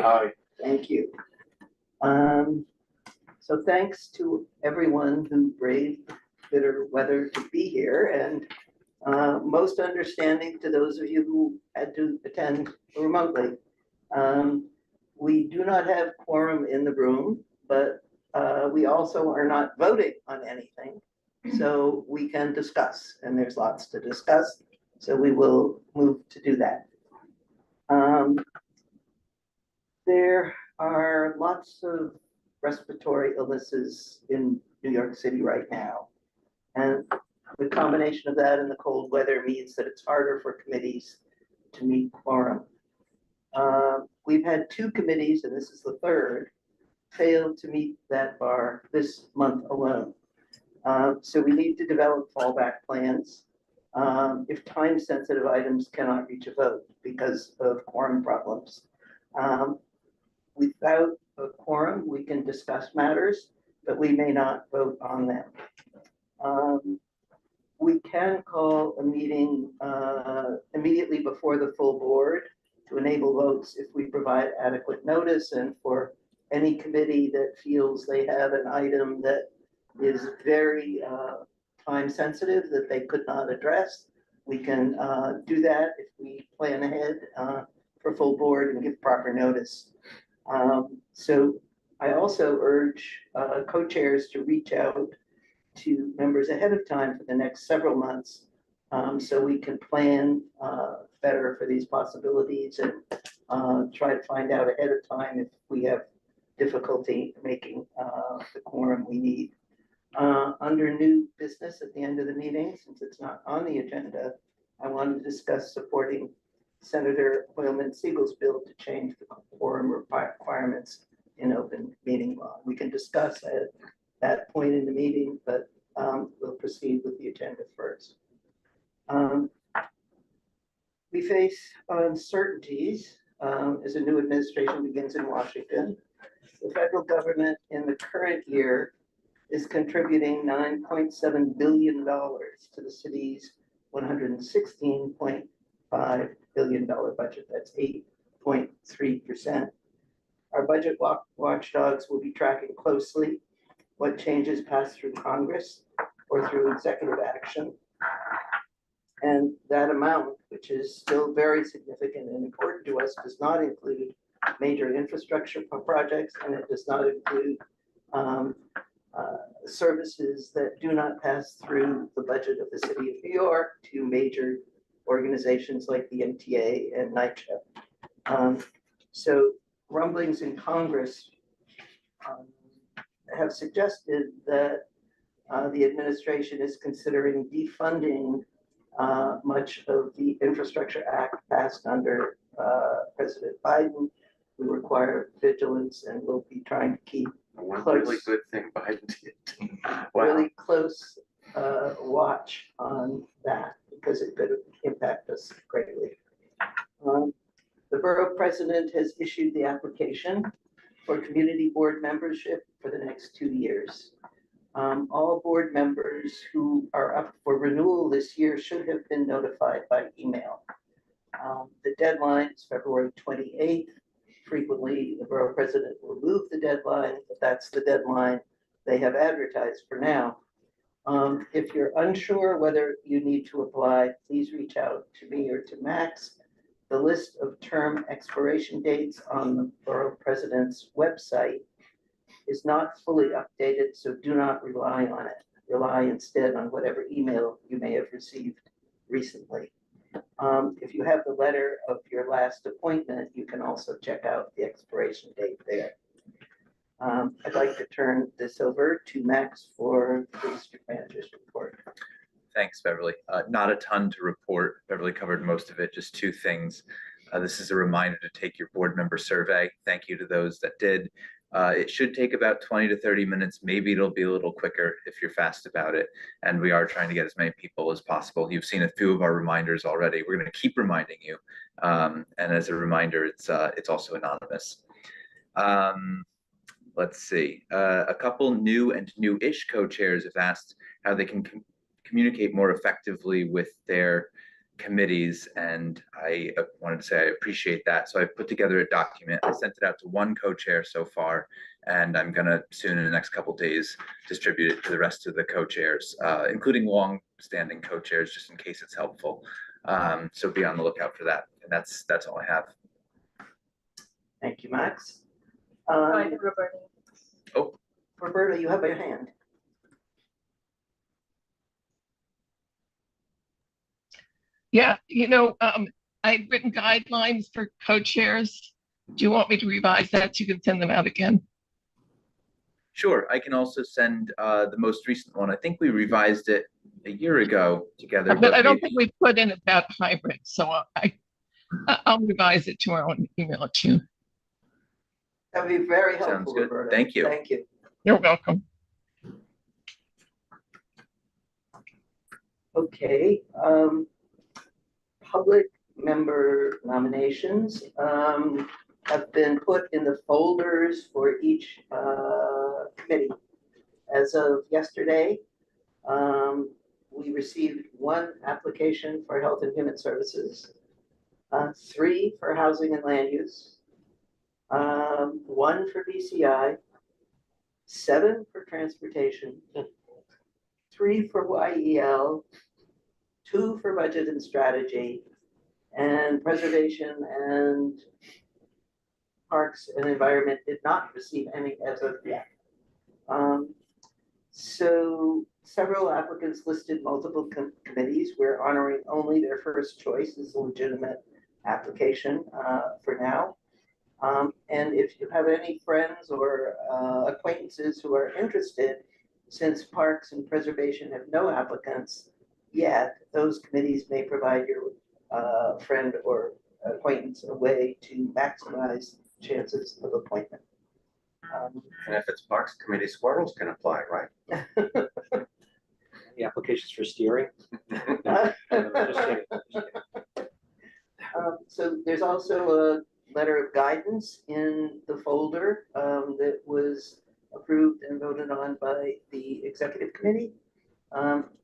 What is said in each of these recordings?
Aye. Thank you. So thanks to everyone who braved bitter weather to be here, and most understanding to those of you who had to attend remotely. We do not have quorum in the room, but we also are not voting on anything. So we can discuss, and there's lots to discuss. So we will move to do that. There are lots of respiratory illnesses in New York City right now. And the combination of that and the cold weather means that it's harder for committees to meet quorum. We've had two committees, and this is the third, failed to meet that bar this month alone. So we need to develop fallback plans if time-sensitive items cannot reach a vote because of quorum problems. Without a quorum, we can discuss matters, but we may not vote on them. We can call a meeting immediately before the full board to enable votes if we provide adequate notice, and for any committee that feels they have an item that is very time sensitive that they could not address, we can do that if we plan ahead for full board and give proper notice. So I also urge co-chairs to reach out to members ahead of time for the next several months so we can plan better for these possibilities and try to find out ahead of time if we have difficulty making the quorum we need. Under new business at the end of the meeting, since it's not on the agenda, I want to discuss supporting Senator Hoylman-Siegel's bill to change the quorum requirements in open meeting law. We can discuss at that point in the meeting, but we'll proceed with the agenda first. We face uncertainties as a new administration begins in Washington. The federal government in the current year is contributing $9.7 billion to the city's $116.5 billion budget. That's 8.3%. Our budget watchdogs will be tracking closely what changes pass through Congress or through executive action. And that amount, which is still very significant and important to us, does not include major infrastructure projects, and it does not include services that do not pass through the budget of the city of New York to major organizations like the MTA and NYCHA. So rumblings in Congress have suggested that the administration is considering defunding much of the Infrastructure Act passed under President Biden. We require vigilance, and we'll be trying to keep Really good thing Biden did. Wow. Really close watch on that because it could impact us greatly. The borough president has issued the application for community board membership for the next 2 years. All board members who are up for renewal this year should have been notified by email. The deadline is February 28th. Frequently, the borough president will move the deadline, but that's the deadline they have advertised for now. If you're unsure whether you need to apply, please reach out to me or to Max. The list of term expiration dates on the borough president's website is not fully updated, so do not rely on it. Rely instead on whatever email you may have received recently. If you have the letter of your last appointment, you can also check out the expiration date there. I'd like to turn this over to Max for the district manager's report. Thanks, Beverly. Not a ton to report. Beverly covered most of it, just two things. This is a reminder to take your board member survey. Thank you to those that did. It should take about 20 to 30 minutes. Maybe it'll be a little quicker if you're fast about it. And we are trying to get as many people as possible. You've seen a few of our reminders already. We're going to keep reminding you. And as a reminder, it's also anonymous. Let's see. A couple new and new-ish co-chairs have asked how they can communicate more effectively with their committees, and I wanted to say I appreciate that. So I put together a document. I sent it out to one co-chair so far, and I'm gonna soon in the next couple days distribute it to the rest of the co-chairs, including long-standing co-chairs, just in case it's helpful. So be on the lookout for that. And that's all I have. Thank you, Max. Roberta. Oh, Roberta, you have a hand. Yeah, I've written guidelines for co-chairs. Do you want me to revise that so you can send them out again? sure. I can also send the most recent one. I think we revised it a year ago together. But I don't maybe- think we put in about hybrid, so I'll revise it tomorrow and email it to you. That'd be very Sounds helpful, good. Roberta. Thank you. Thank you. You're welcome. Okay, public member nominations have been put in the folders for each committee. As of yesterday, we received one application for Health and Human Services, 3 for Housing and Land Use, 1 for BCI, 7 for Transportation, 3 for YEL, 2 for Budget and Strategy, and Preservation and Parks and Environment did not receive any as of yet. So several applicants listed multiple committees. We're honoring only their first choice as a legitimate application for now. And if you have any friends or acquaintances who are interested, since Parks and Preservation have no applicants yet, those committees may provide your friend or acquaintance a way to maximize chances of appointment. And if it's Parks Committee, squirrels can apply, right? The applications for steering. Just kidding. So there's also a letter of guidance in the folder that was approved and voted on by the executive committee.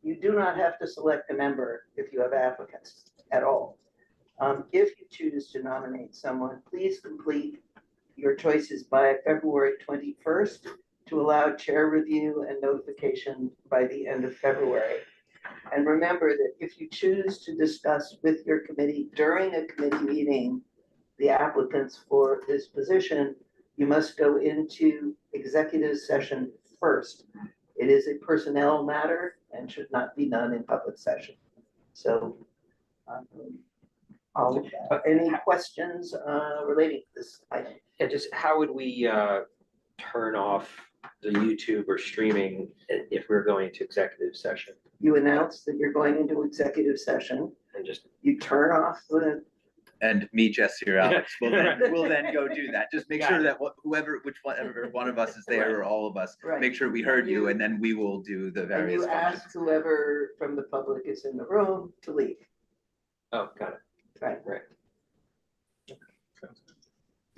You do not have to select a member if you have applicants at all. If you choose to nominate someone, please complete your choices by February 21st to allow chair review and notification by the end of February. And remember that if you choose to discuss with your committee during a committee meeting the applicants for this position, you must go into executive session first. It is a personnel matter and should not be done in public session. So any questions relating to this item? And just how would we turn off the YouTube or streaming if we're going to executive session? You announce that you're going into executive session. And just You turn off the, And me, Jesse, or Alex will then go do that. Just make Got sure it. that whichever one of us is there or all of us, Right. make sure we heard you, and then we will do the and various you functions. ask whoever from the public is in the room to leave. oh, got it. Right. Right.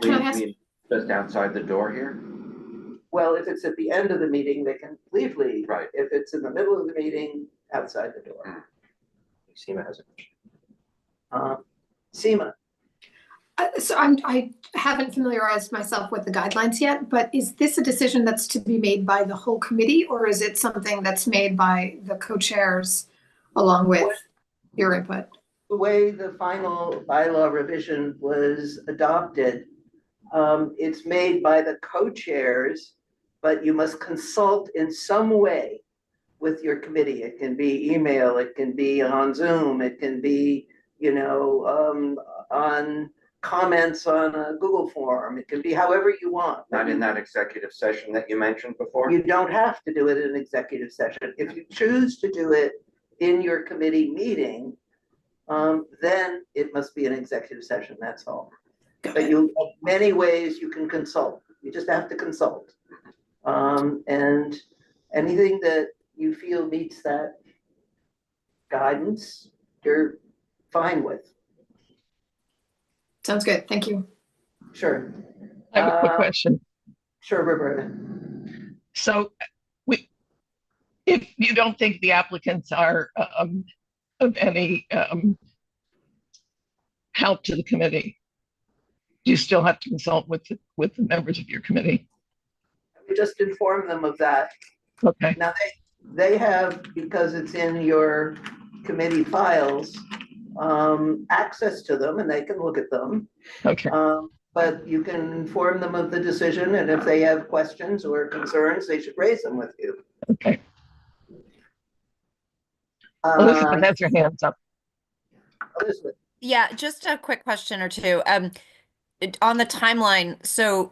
Can I ask- Just outside the door here? Well, if it's at the end of the meeting, they can leave. Right. If it's in the middle of the meeting, outside the door. Seema has a question. Seema, So I haven't familiarized myself with the guidelines yet, but is this a decision that's to be made by the whole committee, or is it something that's made by the co-chairs along with your input? the way the final bylaw revision was adopted, it's made by the co-chairs, but you must consult in some way with your committee. It can be email, it can be on Zoom, it can be, on comments on a Google form. It can be however you want. Not in that executive session that you mentioned before? You don't have to do it in executive session. If you choose to do it in your committee meeting, then it must be an executive session, that's all. But many ways you can consult. You just have to consult. And anything that you feel meets that guidance, you're fine with. Sounds good. Thank you. Sure. I have a quick question. Sure, Roberta. So if you don't think the applicants are of any help to the committee? Do you still have to consult with the members of your committee? We just inform them of that. Okay. Now, they have, because it's in your committee files, access to them and they can look at them. Okay. But you can inform them of the decision, and if they have questions or concerns, they should raise them with you. Okay. Elizabeth has her hands up. Elizabeth. Yeah, just a quick question or two. On the timeline, so,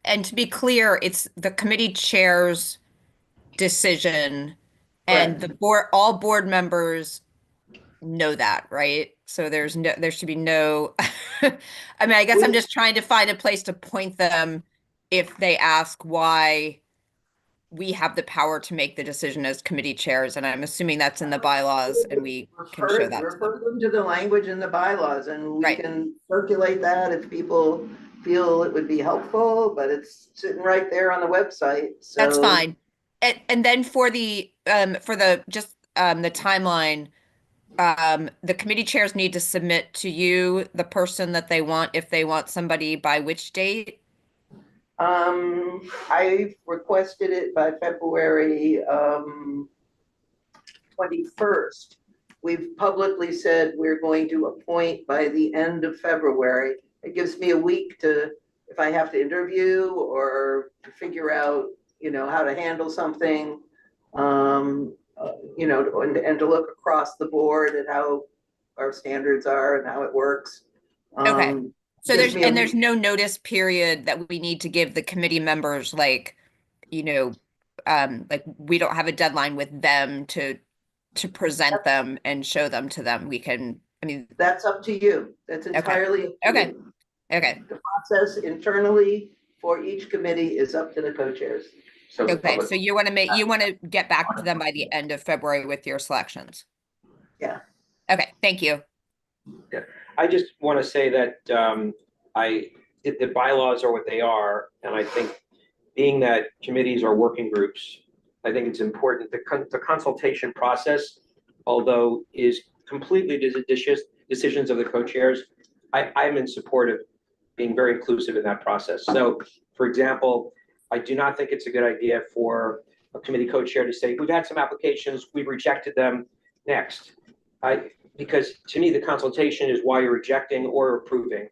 and to be clear, it's the committee chair's decision, and the board, all board members know that, right? So there should be no, I mean, I guess I'm just trying to find a place to point them if they ask why we have the power to make the decision as committee chairs, and I'm assuming that's in the bylaws and we can show that. Refer them to the language in the bylaws, and we can circulate that if people feel it would be helpful, but it's sitting right there on the website. So that's fine. And then for the timeline, the committee chairs need to submit to you the person that they want, if they want somebody by which date? I requested it by February 21st. We've publicly said we're going to appoint by the end of February. It gives me a week to, if I have to interview or to figure out, you know, how to handle something, you know, and to look across the board at how our standards are and how it works. Okay. So there's no notice period that we need to give the committee members, like, you know, like we don't have a deadline with them to present them and show them to them. We can, I mean, that's up to you. That's entirely up to okay. you. Okay. The process internally for each committee is up to the co-chairs. So okay, so you want to get back to them by the end of February with your selections. Yeah. Okay, thank you. Yeah, I just want to say that the bylaws are what they are, and I think being that committees are working groups, I think it's important the consultation process, although is completely decisions of the co-chairs. I'm in support of being very inclusive in that process. So, for example, I do not think it's a good idea for a committee co-chair to say, we've had some applications, we've rejected them, next. Because to me, the consultation is why you're rejecting or approving.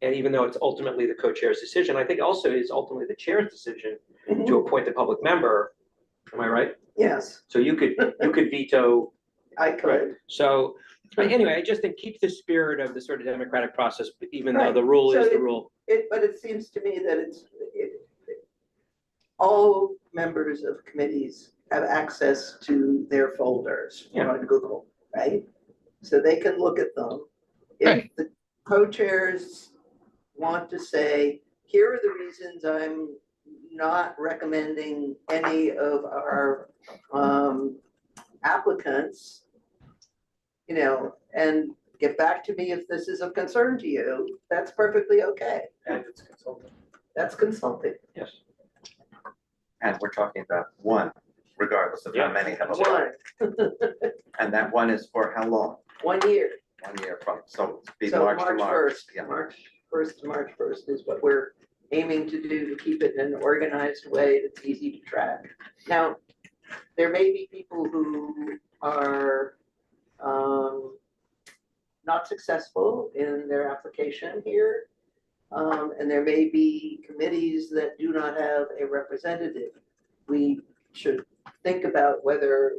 And even though it's ultimately the co-chair's decision, I think also it is ultimately the chair's decision to appoint the public member. Am I right? Yes. So you could veto. I could. So anyway, I just think keep the spirit of the sort of democratic process, even though the rule is the rule. But it seems to me that all members of committees have access to their folders on Google, right? So they can look at them. If the co-chairs want to say, here are the reasons I'm not recommending any of our applicants, you know, and get back to me if this is of concern to you, that's perfectly okay. And it's consulting. That's consulting. Yes. And we're talking about one, regardless of how many have applied. One. And that one is for how long? 1 year. 1 year from, so it'd be So March to March. 1st, Yeah. March 1st to March 1st is what we're aiming to do to keep it in an organized way that's easy to track. Now, there may be people who are not successful in their application here. And there may be committees that do not have a representative. We should think about whether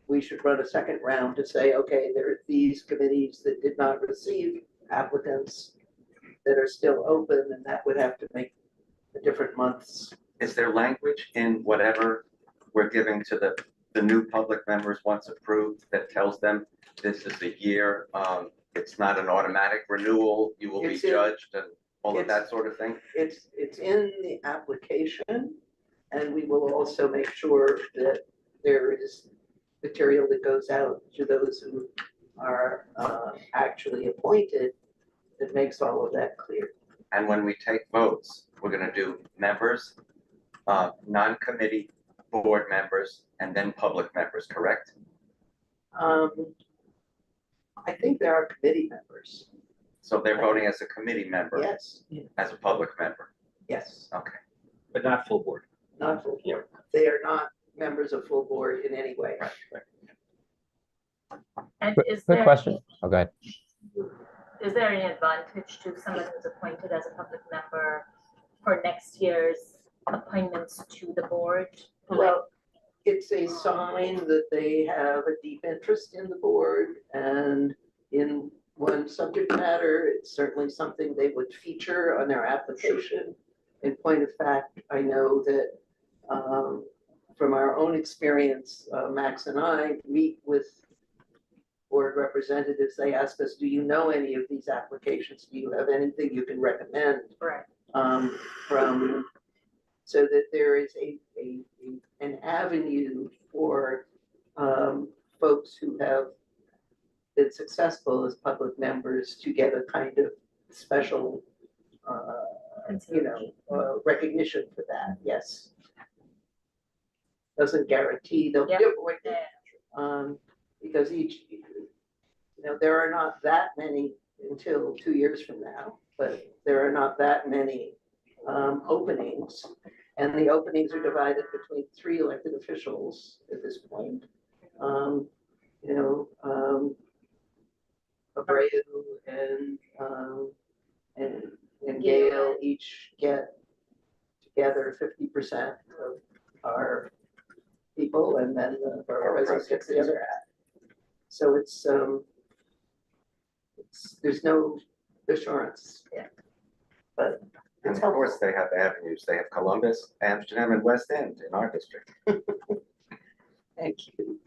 we should run a second round to say, okay, there are these committees that did not receive applicants that are still open, and that would have to make the different months. Is there language in whatever we're giving to the new public members once approved that tells them this is a year, it's not an automatic renewal, you will be judged and all of that sort of thing? It's in the application, and we will also make sure that there is material that goes out to those who are actually appointed that makes all of that clear. And when we take votes, we're gonna do members, non-committee board members, and then public members, correct? I think there are committee members. So they're voting as a committee member, Yes, as a public member. yes, Okay. But not full board. not full Yeah. board. They are not members of full board in any way. And is Quick there, question. Oh, go ahead. is there any advantage to someone who's appointed as a public member for next year's appointments to the board? Well, it's a sign that they have a deep interest in the board and in one subject matter. It's certainly something they would feature on their application. In point of fact, I know that from our own experience, Max and I meet with board representatives. They ask us, do you know any of these applications? Do you have anything you can recommend? Right. From, so that there is an avenue for folks who have been successful as public members to get a kind of special, recognition for that. Yes. Doesn't guarantee they'll be Yeah. appointed, because there are not that many until 2 years from now, but there are not that many openings. And the openings are divided between 3 elected officials at this point. Abreu and Gail each get together 50% of our people, and then the borough president gets the other half. So there's no assurance. Yeah. But And it's of course, helpful. they have avenues. They have Columbus, Amsterdam, and West End in our district. Thank you.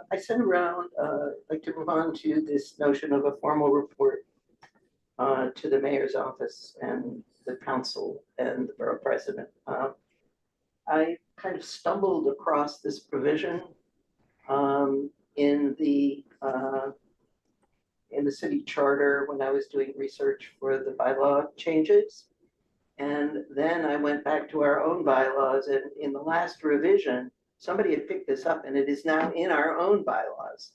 I sent around, like to move on to this notion of a formal report to the mayor's office and the council and the borough president. I kind of stumbled across this provision in the city charter when I was doing research for the bylaw changes. And then I went back to our own bylaws, and in the last revision, somebody had picked this up, and it is now in our own bylaws.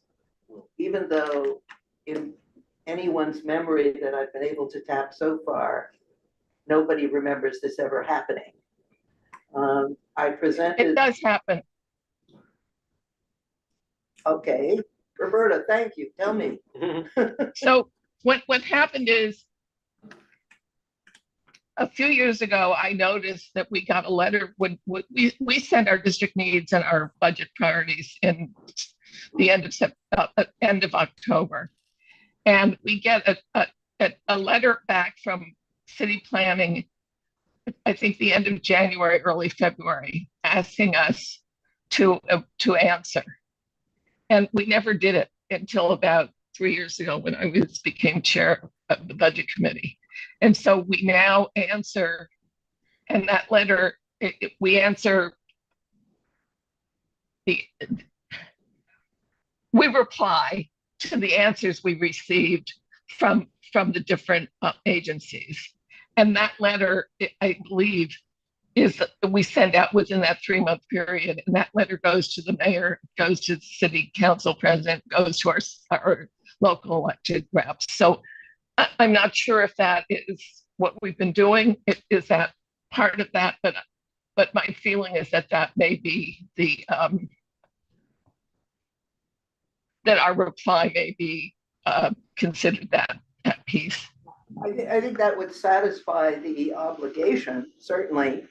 Even though in anyone's memory that I've been able to tap so far, nobody remembers this ever happening. I presented. It does happen. Okay, Roberta, thank you. Tell me. So what happened is, a few years ago, I noticed that we got a letter when we send our district needs and our budget priorities in the end of October. And we get a letter back from city planning, I think the end of January, early February, asking us to answer. And we never did it until about 3 years ago when I became chair of the budget committee. And so we now answer, and that letter, we answer we reply to the answers we received from the different agencies. And that letter, I believe, is that we send out within that 3-month period. And that letter goes to the mayor, goes to the city council president, goes to our local elected reps. So I'm not sure if that is what we've been doing. Is that part of that? But my feeling is that may be the that our reply may be considered that piece. I think that would satisfy the obligation, certainly.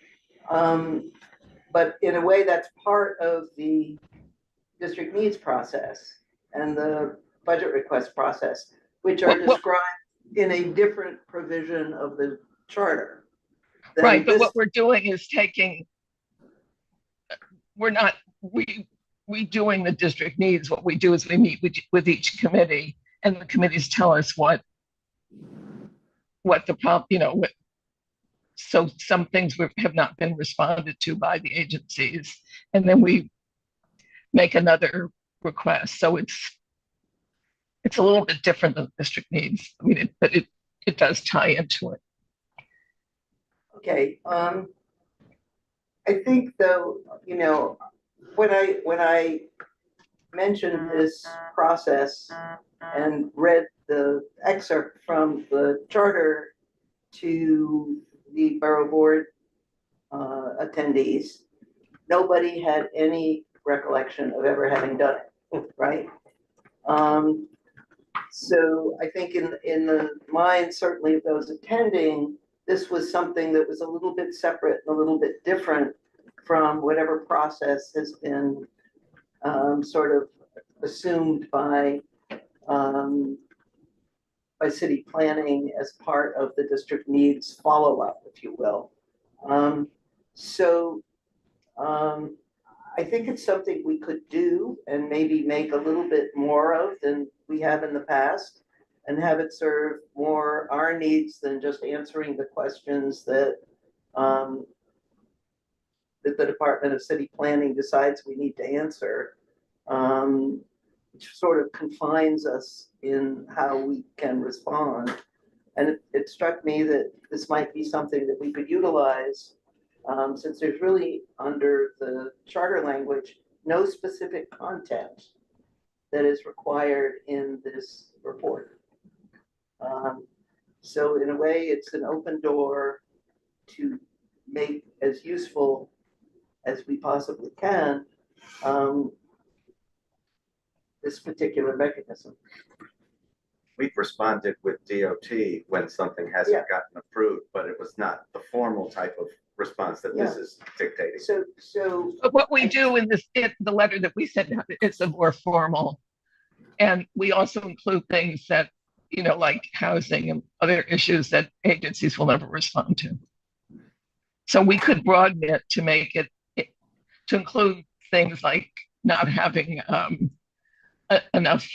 But in a way, that's part of the district needs process and the budget request process, which are described in a different provision of the charter. Right, but what we're doing is redoing the district needs. What we do is we meet with each committee, and the committees tell us what the problem, so some things have not been responded to by the agencies, and then we make another request. So it's a little bit different than district needs. I mean, but it does tie into it. Okay. I think though, when I mentioned this process and read the excerpt from the charter to the borough board attendees, nobody had any recollection of ever having done it, right? So I think in the mind, certainly of those attending, this was something that was a little bit separate and a little bit different from whatever process has been sort of assumed by city planning as part of the district needs follow-up, if you will. I think it's something we could do and maybe make a little bit more of than we have in the past, and have it serve more our needs than just answering the questions that that the Department of City Planning decides we need to answer, which sort of confines us in how we can respond. And it struck me that this might be something that we could utilize, since there's really, under the charter language, no specific content that is required in this report. So in a way, it's an open door to make as useful as we possibly can this particular mechanism. We've responded with DOT when something hasn't gotten approved, but it was not the formal type of response that this is dictating. So But what we do in the letter that we send out, it's a more formal. And we also include things that, like housing and other issues that agencies will never respond to. So we could broaden it to make it, to include things like not having enough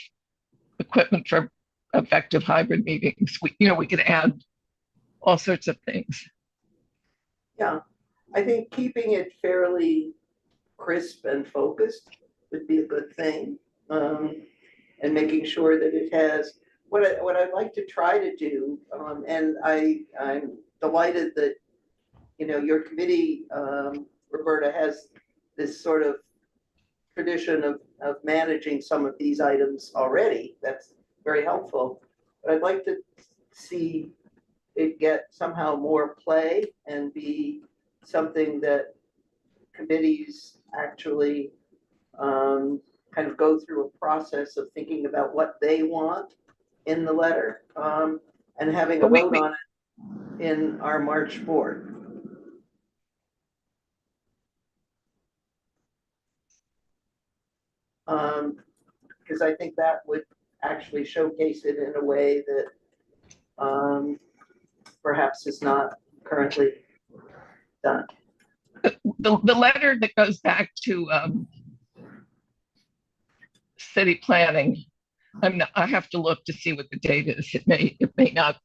equipment for effective hybrid meetings. We could add all sorts of things. yeah, I think keeping it fairly crisp and focused would be a good thing. And making sure that it has what I'd like to try to do, and I'm delighted that your committee, Roberta, has this sort of tradition of managing some of these items already. That's very helpful. But I'd like to see it get somehow more play and be something that committees actually kind of go through a process of thinking about what they want in the letter, and having a vote on it in our March board. Because I think that would actually showcase it in a way that perhaps is not currently done. The letter that goes back to city planning, I have to look to see what the date is. It may not.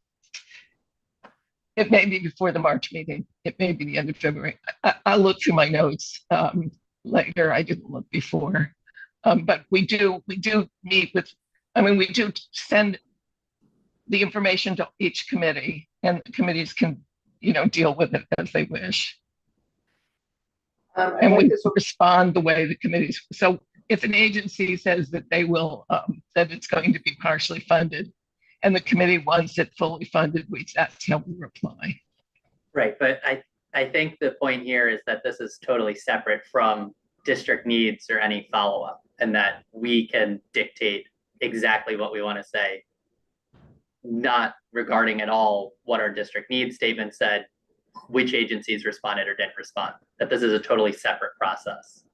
It may be before the March meeting. It may be the end of February. I'll look through my notes later. I didn't look before. But we do meet with, we do send the information to each committee, and the committees can, deal with it as they wish. And we respond the way the committees. So if an agency says that they will, that it's going to be partially funded, and the committee wants it fully funded, that's how we reply. Right, but I think the point here is that this is totally separate from district needs or any follow-up, and that we can dictate exactly what we want to say, not regarding at all what our district needs statement said, which agencies responded or didn't respond, that this is a totally separate process.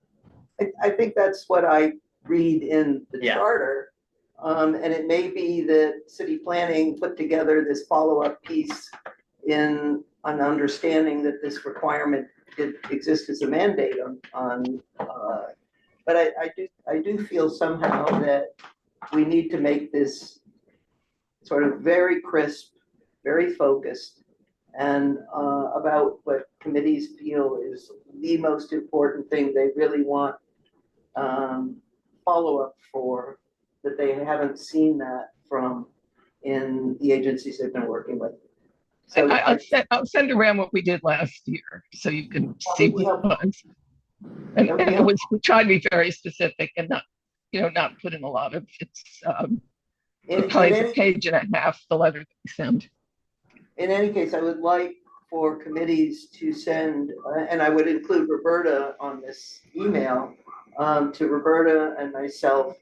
I think that's what I read in the charter. And it may be that city planning put together this follow-up piece in an understanding that this requirement did exist as a mandate but I do feel somehow that we need to make this sort of very crisp, very focused, and about what committees feel is the most important thing they really want follow-up for, that they haven't seen that from in the agencies they've been working with. So I'll send around what we did last year so you can see what it was. And we tried to be very specific and not put in a lot of it's Probably a page and a half, the letter that we send. In any case, I would like for committees to send, and I would include Roberta on this email, to Roberta and myself,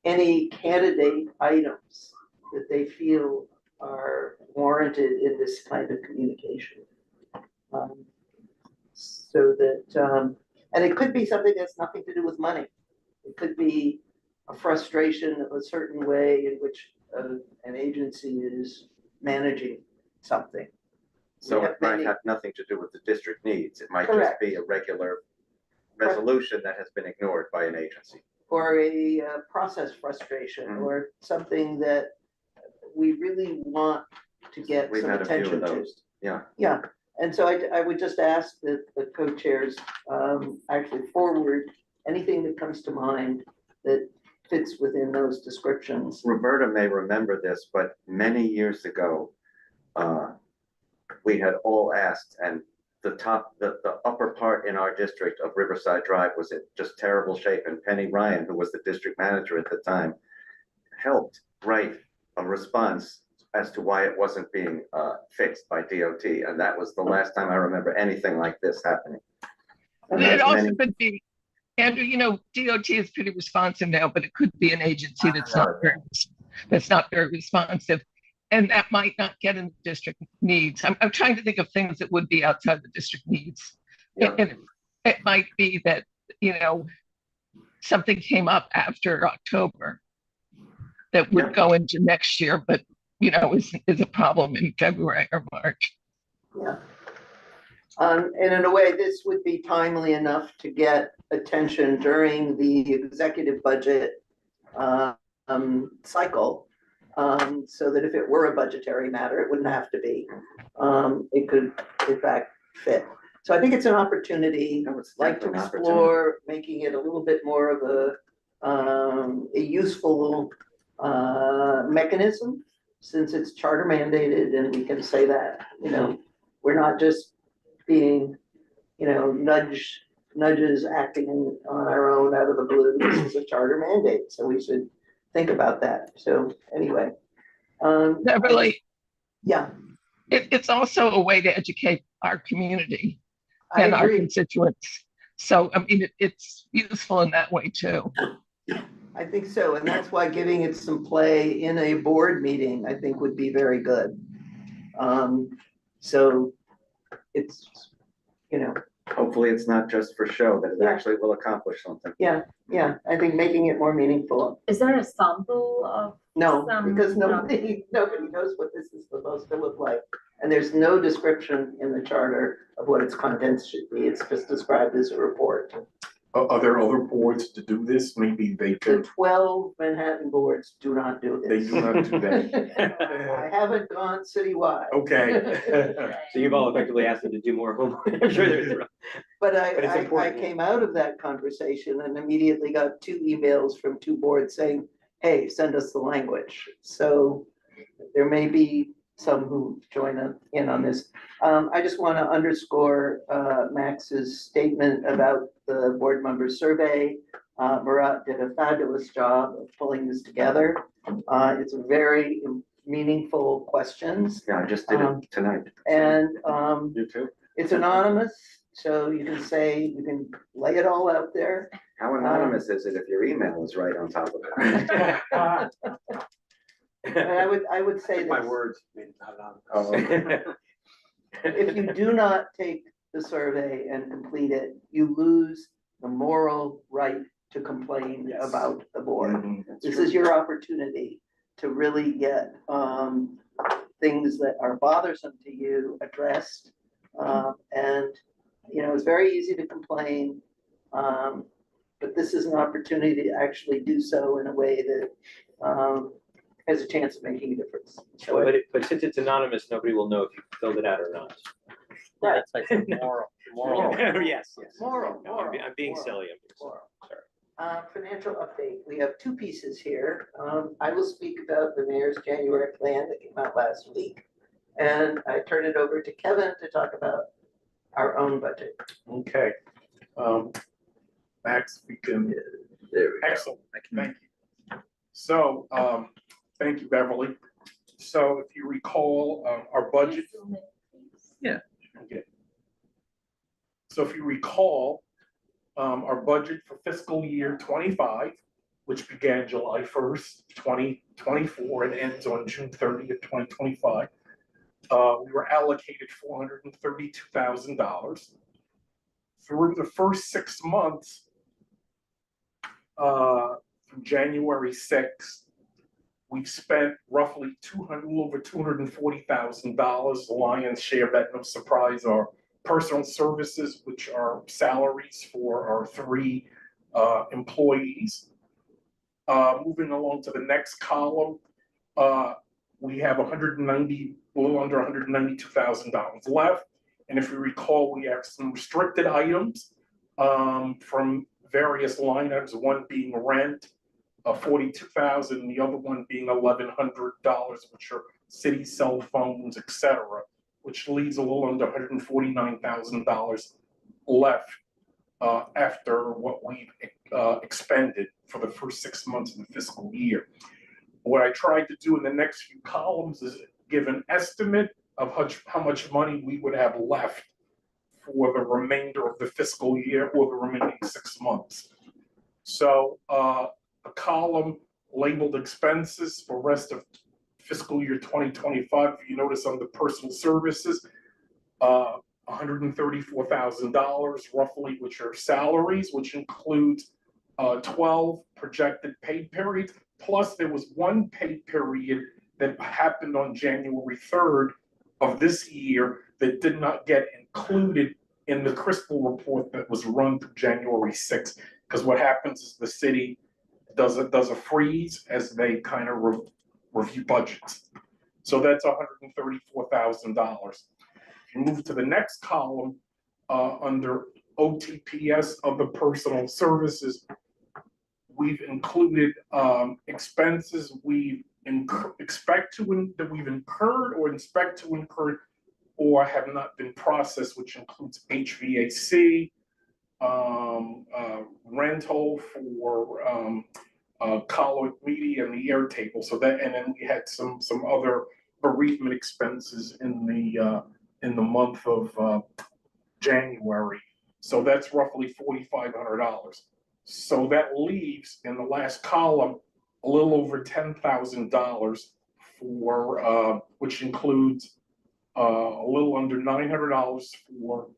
any candidate items that they feel are warranted in this kind of communication. So that, and it could be something that's nothing to do with money. It could be a frustration of a certain way in which an agency is managing something. So We it have might many- have nothing to do with the district needs. It might just Correct. be a regular resolution that has been ignored by an agency. Or a process frustration, Mhm. or something that we really want to get We've some had a few attention of to. those. Yeah. Yeah, and so I would just ask that the co-chairs actually forward anything that comes to mind that fits within those descriptions. Roberta may remember this, but many years ago, we had all asked, and the upper part in our district of Riverside Drive was in just terrible shape, and Penny Ryan, who was the district manager at the time, helped write a response as to why it wasn't being fixed by DOT, and that was the last time I remember anything like this happening. And It that's also many- could be, Andrew, DOT is pretty responsive now, but it could be an agency that's not very responsive. And that might not get in the district needs. I'm trying to think of things that would be outside the district needs. Yeah. And it might be that, something came up after October that would Yeah. go into next year, but, is a problem in February or March. Yeah. And in a way, this would be timely enough to get attention during the executive budget cycle. So that if it were a budgetary matter, it wouldn't have to be. It could, in fact, fit. So I think it's an opportunity, That was like to definitely an opportunity. explore, making it a little bit more of a useful mechanism, since it's charter mandated, and we can say that, we're not just being, nudges acting on our own out of the blue. This is a charter mandate, so we should think about that. So anyway. Beverly, Yeah, it's also a way to educate our community I and our agree. constituents. So, it's useful in that way too. I think so, and that's why giving it some play in a board meeting, I think, would be very good. So it's, Hopefully it's not just for show, that it Yeah. actually will accomplish something. yeah, I think making it more meaningful. Is there a sample of No, some? because nobody knows what this is supposed to look like. And there's no description in the charter of what its contents should be. It's just described as a report. Are there other boards to do this? Maybe they The could, 12 Manhattan boards do not do they this. do not do I that. haven't gone citywide. Okay. So you've all effectively asked them to do more homework. I'm sure there's. But But it's I important. came out of that conversation and immediately got 2 emails from 2 boards saying, hey, send us the language. So there may be some who join in on this. I just want to underscore Max's statement about the board member survey. Murat did a fabulous job of pulling this together. It's very meaningful questions. Yeah, I just did it tonight. And You too? it's anonymous, so you can lay it all out there. How anonymous is it if your email is right on top of it? And I would say My this, words. Oh, if you do not take the survey and complete it, you lose the moral right to complain Yes. about the board. Mhm. This is your opportunity to really get things that are bothersome to you addressed. And, it's very easy to complain. But this is an opportunity to actually do so in a way that has a chance of making a difference. So But since it's anonymous, nobody will know if you filled it out or not. Right. That's why I said moral. Yes. Moral, No, moral, I'm being moral. silly. Moral. Sorry. Financial update, we have 2 pieces here. I will speak about the mayor's January plan that came out last week. And I turn it over to Kevin to talk about our own budget. Okay. Max, we can, There we go. excellent, I can thank you. So, thank you, Beverly. So if you recall, our budget. Yeah. Okay. So if you recall, our budget for fiscal year 25, which began July 1st, 2024 and ends on June 30th, 2025, we were allocated $432,000. Through the first 6 months, from January 6th, we've spent roughly over $240,000. The lion's share of that, no surprise, are personal services, which are salaries for our 3 employees. Moving along to the next column, we have a little under $192,000 left. And if you recall, we have some restricted items from various line items, one being rent, $42,000, the other one being $1,100, which are city cell phones, etc., which leaves a little under $149,000 left after what we've expended for the first 6 months of the fiscal year. What I tried to do in the next few columns is give an estimate of how much money we would have left for the remainder of the fiscal year or the remaining 6 months. So a column labeled expenses for rest of fiscal year 2025, if you notice on the personal services, $134,000 roughly, which are salaries, which includes 12 projected paid periods, plus there was one paid period that happened on January 3rd of this year that did not get included in the crystal report that was run through January 6th. Because what happens is the city does a freeze as they kind of review budgets. So that's $134,000. If you move to the next column, under OTPS of the personal services, we've included expenses we've incurred or expect to incur or have not been processed, which includes HVAC, rental for Colloid Media and the Airtable. So that, and then we had some other bereavement expenses in the month of January. So that's roughly $4,500. So that leaves in the last column a little over $10,000 for which includes a little under $900 for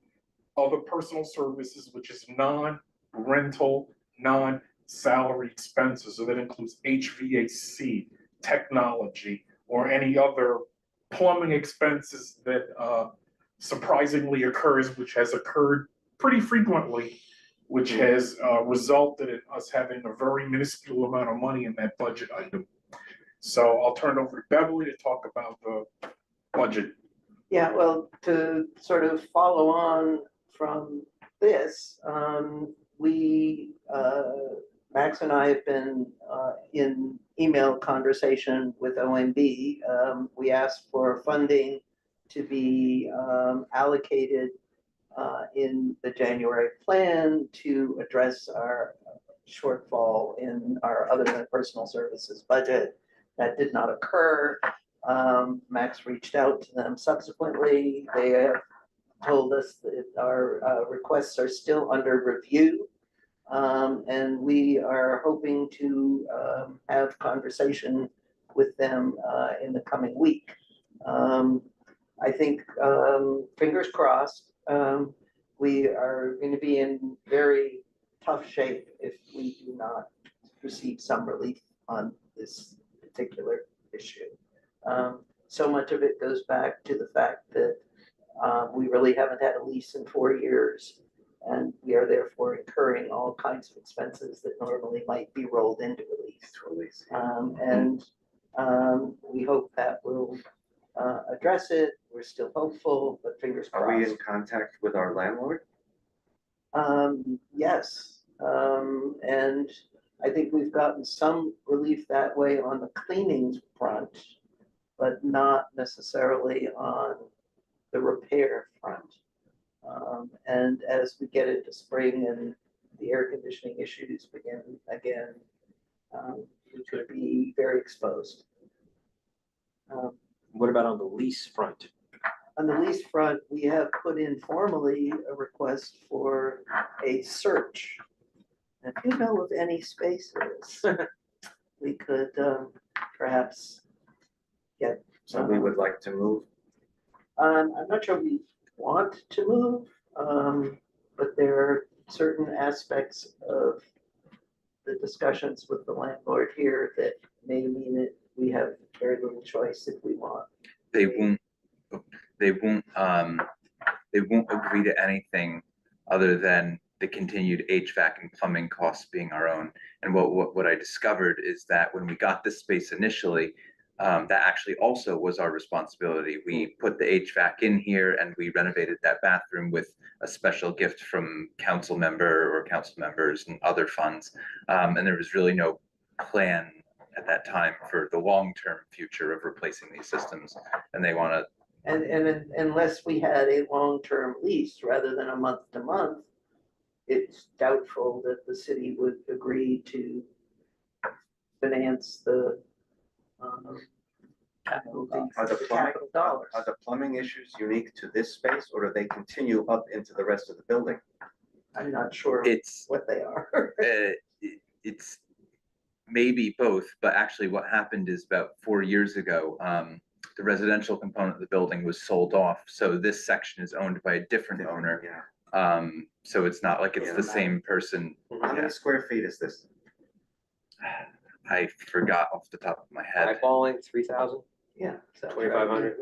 other personal services, which is non-rental, non-salary expenses. So that includes HVAC, technology, or any other plumbing expenses that surprisingly occurs, which has occurred pretty frequently, which has resulted in us having a very minuscule amount of money in that budget item. So I'll turn it over to Beverly to talk about the budget. Yeah, well, to sort of follow on from this, Max and I have been in email conversation with OMB. We asked for funding to be allocated in the January plan to address our shortfall in our other than personal services budget. That did not occur. Max reached out to them subsequently. They have told us that our requests are still under review. And we are hoping to have conversation with them in the coming week. I think, fingers crossed, we are going to be in very tough shape if we do not receive some relief on this particular issue. So much of it goes back to the fact that we really haven't had a lease in 4 years, and we are therefore incurring all kinds of expenses that normally might be rolled into a lease. We hope that will address it. We're still hopeful, but fingers crossed. Are we in contact with our landlord? Yes, and I think we've gotten some relief that way on the cleaning front, but not necessarily on the repair front. And as we get into spring and the air conditioning issues begin again, you could be very exposed. What about on the lease front? On the lease front, we have put in formally a request for a search. If you know of any spaces, we could perhaps get. So we would like to move. I'm not sure we want to move, but there are certain aspects of the discussions with the landlord here that may mean that we have very little choice if we want. They won't agree to anything other than the continued HVAC and plumbing costs being our own. And what I discovered is that when we got this space initially, that actually also was our responsibility. We put the HVAC in here and we renovated that bathroom with a special gift from council member or council members and other funds. And there was really no plan at that time for the long-term future of replacing these systems. And they want to. And unless we had a long-term lease rather than a month-to-month, it's doubtful that the city would agree to finance the capital dollars. Are the plumbing issues unique to this space, or do they continue up into the rest of the building? I'm not sure what they are. It's maybe both, but actually what happened is about 4 years ago, the residential component of the building was sold off. So this section is owned by a different owner. Yeah. So it's not like it's the same person. How many square feet is this? I forgot off the top of my head. Eyeballing 3,000, Yeah. So 2,500.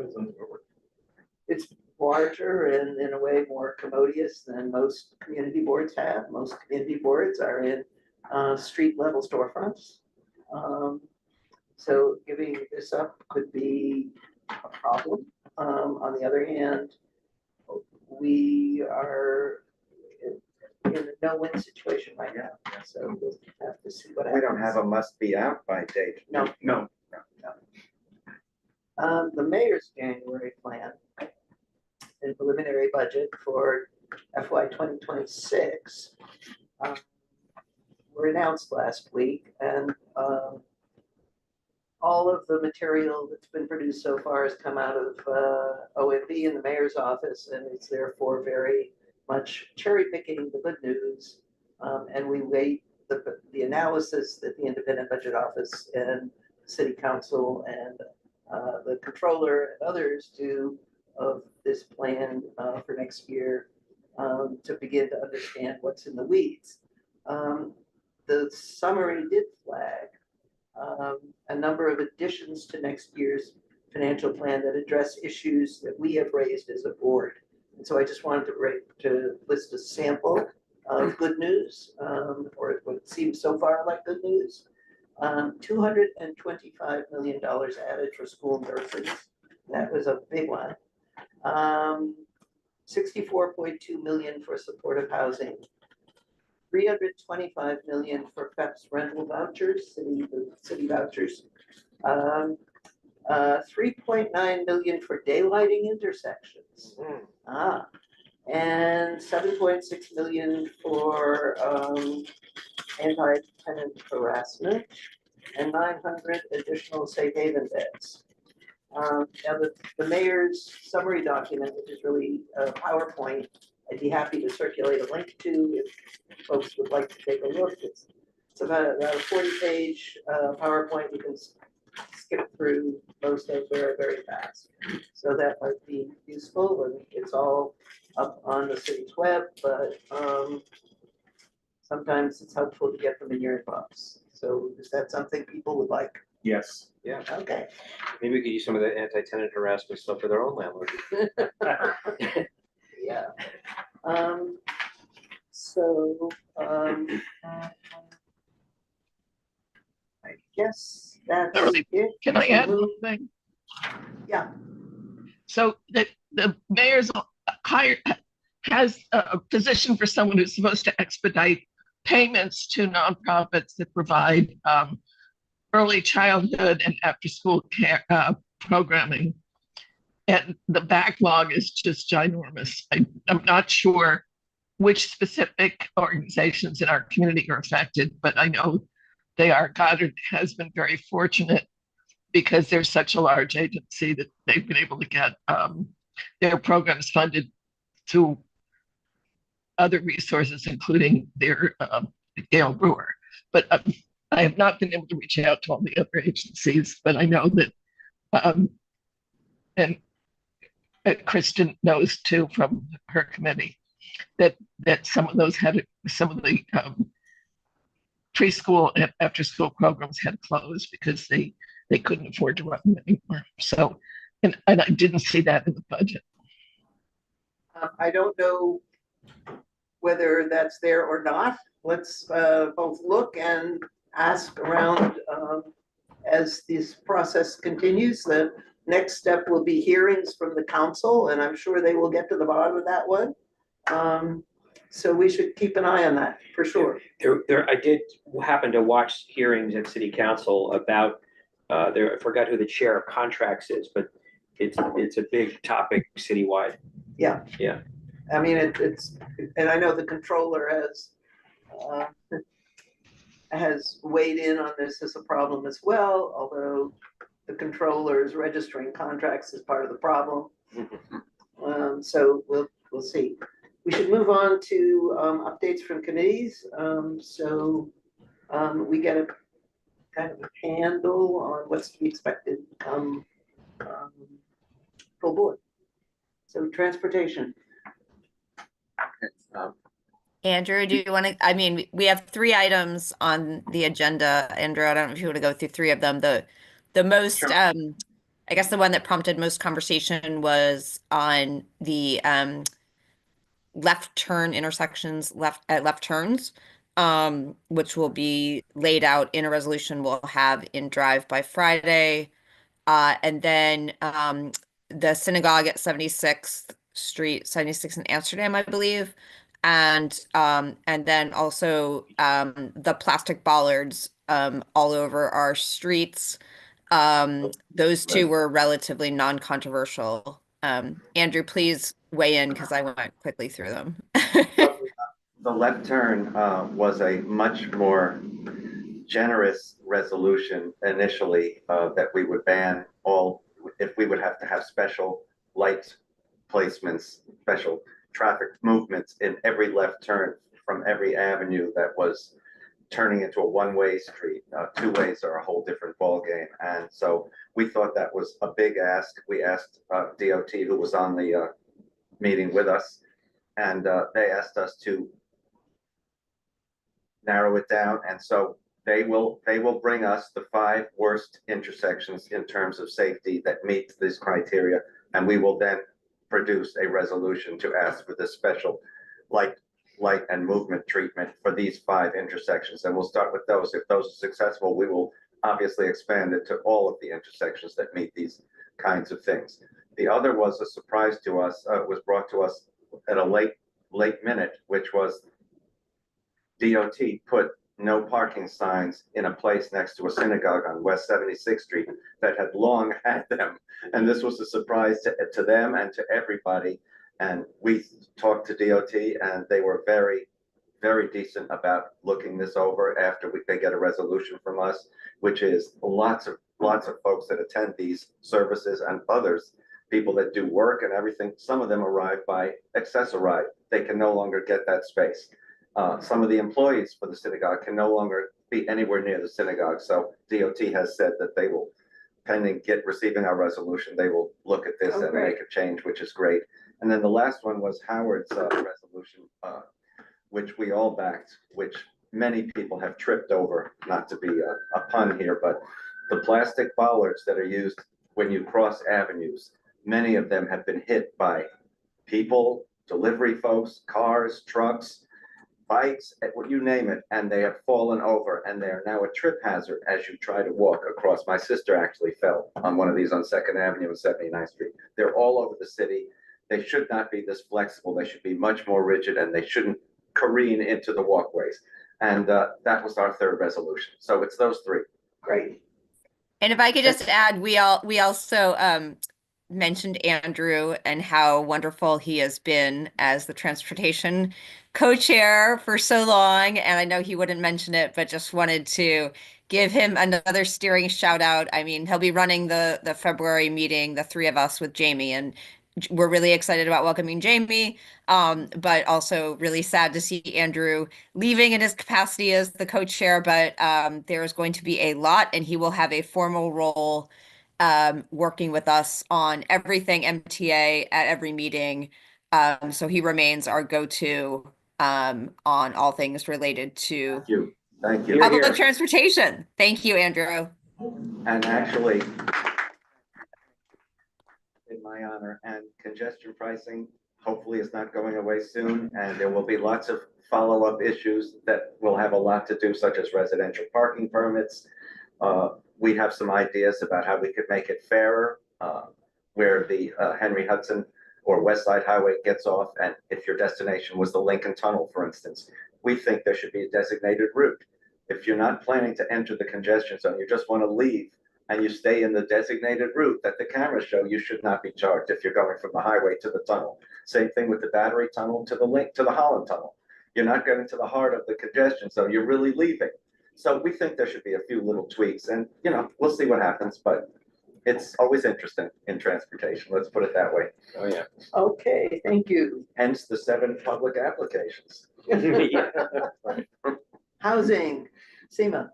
it's larger and in a way more commodious than most community boards have. Most community boards are in street level storefronts. So giving this up could be a problem. On the other hand, we are in a no-win situation right now. So we'll have to see what happens. We don't have a must be out by date. No. No. The mayor's January plan and preliminary budget for FY 2026 were announced last week, and all of the material that's been produced so far has come out of OMB in the mayor's office, and it's therefore very much cherry picking the good news. And we wait the analysis that the independent budget office and city council and the controller and others do of this plan for next year to begin to understand what's in the weeds. The summary did flag a number of additions to next year's financial plan that address issues that we have raised as a board. And so I just wanted to list a sample of good news, or what seems so far like good news. $225 million added for school nurses. That was a big one. 64.2 million for supportive housing. 325 million for PEP's rental vouchers, city vouchers. 3.9 million for daylighting intersections. And 7.6 million for anti-tenant harassment, and 900 additional safe haven beds. Now the mayor's summary document, which is really a PowerPoint, I'd be happy to circulate a link to if folks would like to take a look. It's about a 40-page PowerPoint. You can skip through most of very, very fast. So that might be useful, and it's all up on the city's web, but sometimes it's helpful to get them in your inbox. So is that something people would like? Yes. Yeah, Okay. maybe we could use some of the anti-tenant harassment stuff for their own landlord. Yeah. So I guess that's Beverly, it. Can I add one thing? Yeah. So the mayor's has a position for someone who's supposed to expedite payments to nonprofits that provide early childhood and after-school care programming. And the backlog is just ginormous. I'm not sure which specific organizations in our community are affected, but I know Goddard has been very fortunate because they're such a large agency that they've been able to get their programs funded through other resources, including their Gail Brewer. But I have not been able to reach out to all the other agencies, but I know that, and Kristen knows too from her committee, that some of those had, some of the preschool and after school programs had closed because they couldn't afford to run them anymore. So, and I didn't see that in the budget. I don't know whether that's there or not. Let's both look and ask around as this process continues. The next step will be hearings from the council, and I'm sure they will get to the bottom of that one. So we should keep an eye on that for sure. I did happen to watch hearings at city council about, I forgot who the chair of contracts is, but it's a big topic citywide. Yeah. Yeah. I mean, it's, and I know the controller has weighed in on this as a problem as well, although the controller is registering contracts as part of the problem. So we'll see. We should move on to updates from committees. So we get a kind of a handle on what's to be expected full board. So transportation. Andrew, do you want to, I mean, we have 3 items on the agenda. Andrew, I don't know if you want to go through 3 of them. The most, Sure. I guess the one that prompted most conversation was on the left turn intersections, left turns, which will be laid out in a resolution we'll have in Drive by Friday. And then the synagogue at 76th Street, 76th in Amsterdam, I believe. And then also the plastic bollards all over our streets. Those 2 were relatively non-controversial. Andrew, please weigh in because I went quickly through them. The left turn was a much more generous resolution initially that we would ban all, if we would have to have special light placements, special traffic movements in every left turn from every avenue that was turning into a one-way street. 2 ways are a whole different ballgame. And so we thought that was a big ask. We asked DOT, who was on the meeting with us, and they asked us to narrow it down. And so they will bring us the 5 worst intersections in terms of safety that meet this criteria, and we will then produce a resolution to ask for this special light and movement treatment for these 5 intersections. And we'll start with those. If those are successful, we will obviously expand it to all of the intersections that meet these kinds of things. The other was a surprise to us, was brought to us at a late minute, which was DOT put no parking signs in a place next to a synagogue on West 76th Street that had long had them. And this was a surprise to them and to everybody. And we talked to DOT, and they were very, very decent about looking this over after they get a resolution from us, which is lots of folks that attend these services and others, people that do work and everything. Some of them arrive by accessoride. They can no longer get that space. Some of the employees for the synagogue can no longer be anywhere near the synagogue. So DOT has said that they will, pending receiving our resolution, they will look at this and make a change, which is great. And then the last one was Howard's resolution, which we all backed, which many people have tripped over, not to be a pun here, but the plastic bollards that are used when you cross avenues, many of them have been hit by people, delivery folks, cars, trucks, bikes, you name it, and they have fallen over, and they are now a trip hazard as you try to walk across. My sister actually fell on one of these on 2nd Avenue and 79th Street. They're all over the city. They should not be this flexible. They should be much more rigid, and they shouldn't careen into the walkways. And that was our 3rd resolution. So it's those 3. Great. And if I could just add, we also mentioned Andrew and how wonderful he has been as the transportation co-chair for so long. And I know he wouldn't mention it, but just wanted to give him another steering shout out. I mean, he'll be running the February meeting, the three of us with Jamie, and we're really excited about welcoming Jamie, but also really sad to see Andrew leaving in his capacity as the co-chair. But there is going to be a lot, and he will have a formal role working with us on everything MTA at every meeting. So he remains our go-to on all things related to Thank you. Thank you. Here, public here. transportation. Thank you, Andrew. And actually, in my honor, and congestion pricing hopefully is not going away soon, and there will be lots of follow-up issues that will have a lot to do, such as residential parking permits. We have some ideas about how we could make it fairer, where the Henry Hudson or West Side Highway gets off, and if your destination was the Lincoln Tunnel, for instance, we think there should be a designated route. If you're not planning to enter the congestion zone, you just want to leave, and you stay in the designated route that the cameras show, you should not be charged if you're going from the highway to the tunnel. Same thing with the Battery Tunnel to the Holland Tunnel. You're not getting to the heart of the congestion zone, you're really leaving. So we think there should be a few little tweaks, and we'll see what happens, but it's always interesting in transportation, let's put it that way. Oh, yeah. Okay, thank you. Hence the 7 public applications. Housing, Seema.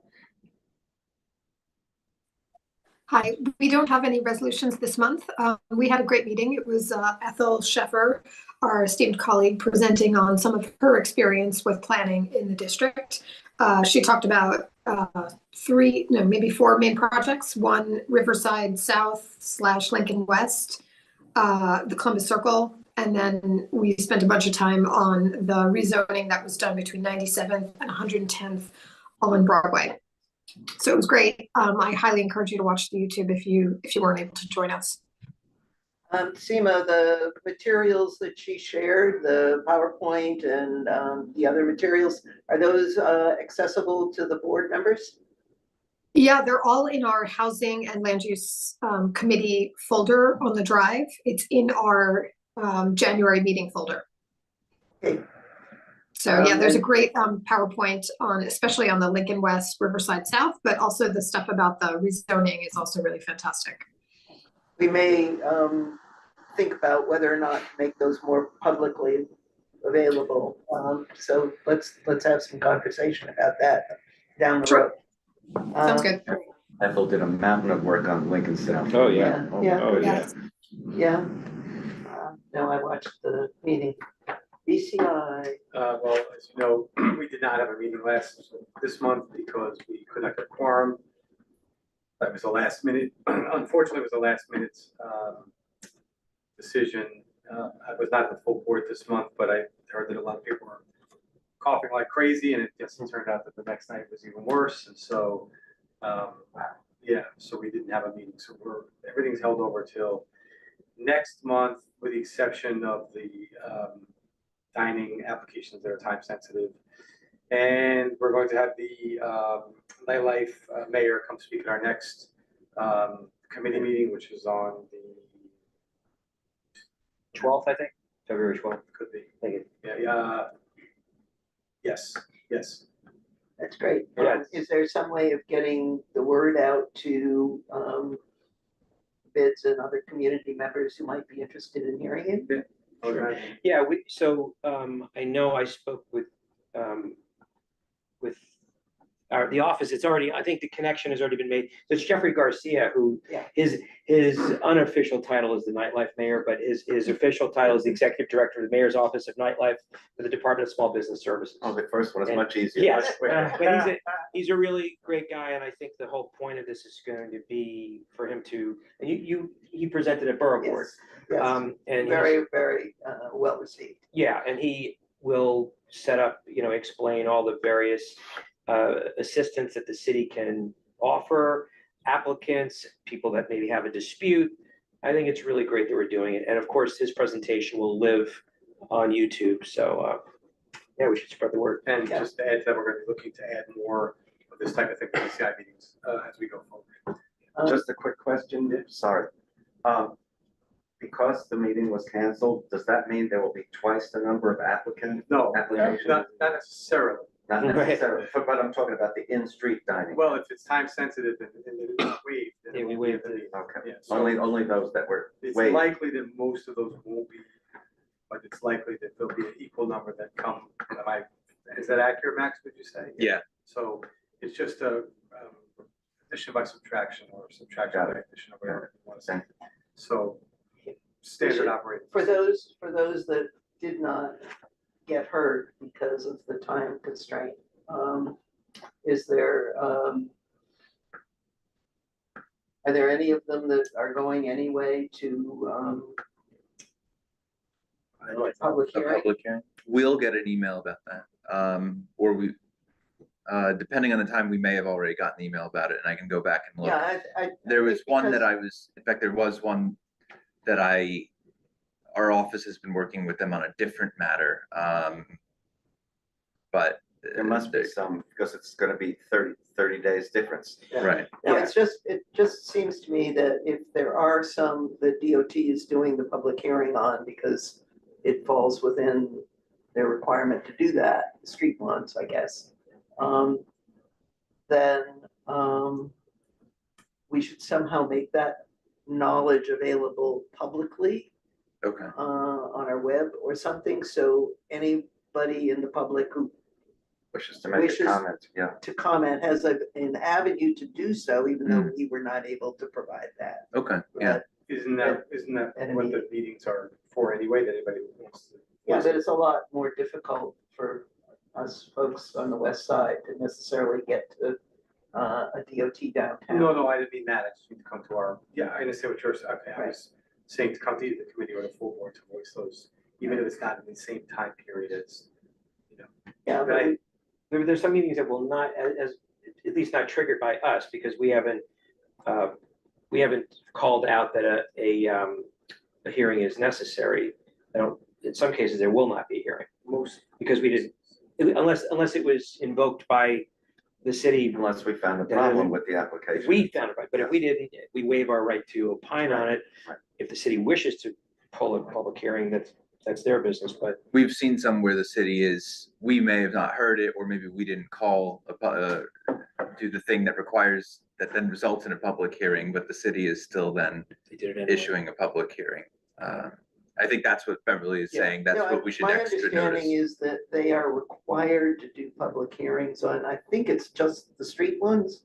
Hi, we don't have any resolutions this month. We had a great meeting. It was Ethel Sheffer, our esteemed colleague, presenting on some of her experience with planning in the district. She talked about 3, no, maybe 4 main projects. One, Riverside South / Lincoln West, the Columbus Circle, and then we spent a bunch of time on the rezoning that was done between 97th and 110th on Broadway. So it was great. I highly encourage you to watch the YouTube if you weren't able to join us. Seema, the materials that she shared, the PowerPoint and the other materials, are those accessible to the board members? Yeah, they're all in our housing and land use committee folder on the drive. It's in our January meeting folder. Okay. So yeah, there's a great PowerPoint on, especially on the Lincoln West, Riverside South, but also the stuff about the rezoning is also really fantastic. We may think about whether or not to make those more publicly available. So let's have some conversation about that down the road. Sounds good. Ethel did a mountain of work on Lincoln South. Oh, yeah. Yeah. Oh, yeah. Yeah. No, I watched the meeting. BCI. Well, as you know, we did not have a meeting this month because we could not get a quorum. That was a last minute, unfortunately, it was a last minute decision. I was not in the full board this month, but I heard that a lot of people were coughing like crazy, and it just turned out that the next night was even worse. And so, yeah, so we didn't have a meeting. So everything's held over till next month, with the exception of the dining applications that are time sensitive. And we're going to have the nightlife mayor come speak at our next committee meeting, which is on the 12th, I think. February 12th. Could be. Thank you. Yeah. Yes. That's great. Yeah. Is there some way of getting the word out to bids and other community members who might be interested in hearing it? Okay. Yeah, I know I spoke with the office. It's already, I think the connection has already been made. So it's Jeffrey Garcia, who his unofficial title is the nightlife mayor, but his official title is the executive director of the mayor's office of nightlife for the Department of Small Business Services. Oh, the first one is much easier. Yes, but he's a really great guy, and I think the whole point of this is going to be for him to. And he presented at Borough Board. Yes. And very well received. Yeah, and he will set up, explain all the various assistance that the city can offer applicants, people that maybe have a dispute. I think it's really great that we're doing it. And of course, his presentation will live on YouTube. So yeah, we should spread the word. And just to add to that, we're going to be looking to add more of this type of thing to the CI meetings as we go forward. Just a quick question, sorry. because the meeting was canceled, does that mean there will be twice the number of applicants? No, Applications? not necessarily. Not Right. necessarily, but I'm talking about the in-street dining. Well, if it's time sensitive and it is waived, then Yeah, it we will be waived at the it. Okay, Yeah, so- only those that were It's waived. likely that most of those won't be, but it's likely that there'll be an equal number that come. Is that accurate, Max, would you say? Yeah. So it's just a addition by subtraction or subtraction by addition, or whatever you want to say. So standard operating. For those that did not get hurt because of the time constraint, is there, are there any of them that are going anyway to, public A hearing? public hearing. We'll get an email about that. Or we, depending on the time, we may have already gotten an email about it and I can go back and look. Yeah, There was one that because- in fact, there was one that our office has been working with them on a different matter. But. There must be some, because it's gonna be 30 days difference. Yeah. Right. No, it just seems to me that if there are some that DOT is doing the public hearing on because it falls within their requirement to do that, street ones, I guess, then we should somehow make that knowledge available publicly Okay. on our web or something, so anybody in the public who Wishes to make a Wishes- comment, yeah. to comment has an avenue to do so, even though we were not able to provide that. Okay. Yeah. Isn't that what the meetings are for anyway, that anybody wants to? Yeah, but it's a lot more difficult for us folks on the west side to necessarily get to a DOT downtown. No, I didn't mean that. I just need to come to our, yeah, I understand what you're saying. Okay, I was saying to come to the committee or the full board to voice those, even if it's not in the same time period as, Yeah, but I- There's some meetings that will not, as, at least not triggered by us, because we haven't called out that a hearing is necessary. In some cases, there will not be a hearing, because we didn't, unless it was invoked by the city. Unless we found a problem with the application. If we found it right, but if we didn't, we waive our right to opine on it. Right. If the city wishes to pull a public hearing, that's their business, but We've seen some where the city we may have not heard it, or maybe we didn't call, do the thing that then results in a public hearing, but the city is still then they did it anyway. issuing a public hearing. I think that's what Beverly is Yeah. saying. That's No, what we should my extra notice. understanding is that they are required to do public hearings on, I think it's just the street ones.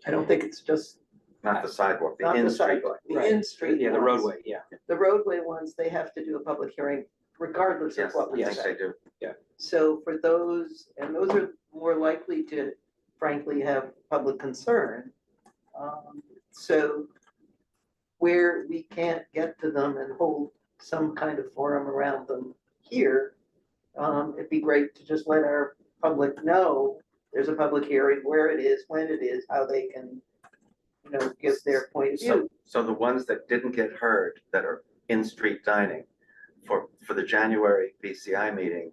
I don't think it's just, Not the sidewalk, the not the in-street. sidewalk, the Right. in-street Yeah, the ones. roadway, yeah. The roadway ones, they have to do a public hearing regardless of Yes, what we I think say. they do. So for those, and those are more likely to frankly have public concern. So where we can't get to them and hold some kind of forum around them here, it'd be great to just let our public know there's a public hearing, where it is, when it is, how they can, give their point of view. So the ones that didn't get heard, that are in-street dining, for the January BCI meeting,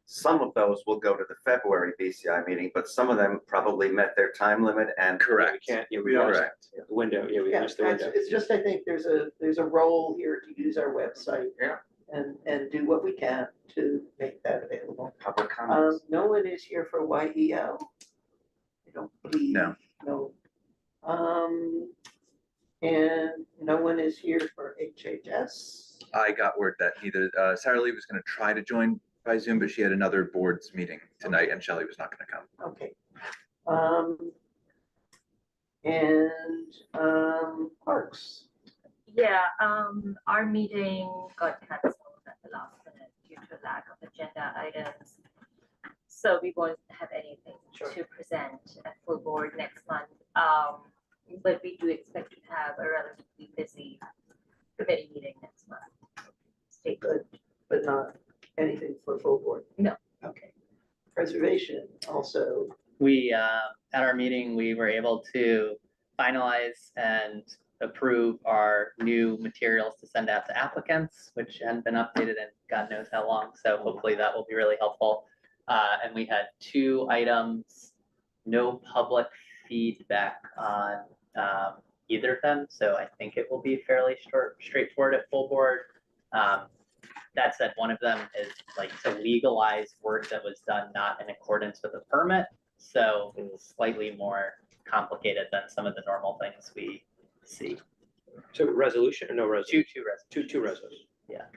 some of those will go to the February BCI meeting, but some of them probably met their time limit and. We can't, yeah, we are. missed the window, yeah, we Yeah, missed the window. it's just, I think there's a role here to use our website. Yeah. And do what we can to make that available. Public comments. No one is here for YEL. I don't believe. No. No. And no one is here for HHS. I got word that neither, Sarah Lee was gonna try to join by Zoom, but she had another board's meeting tonight and Shelley was not gonna come. Okay. Parks. Yeah, our meeting got canceled at the last minute due to lack of agenda items. So we won't have anything to present at full board next month. But we do expect to have a relatively busy committee meeting next month. Stay good. But not anything for full board? No. Okay. Preservation also. We, at our meeting, we were able to finalize and approve our new materials to send out to applicants, which hadn't been updated in God knows how long. So hopefully that will be really helpful. And we had 2 items, no public feedback on either of them. So I think it will be fairly straightforward at full board. That said, one of them is like to legalize work that was done not in accordance with a permit. So it's slightly more complicated than some of the normal things we see. So resolution or no resolution? Two resolutions. Yeah.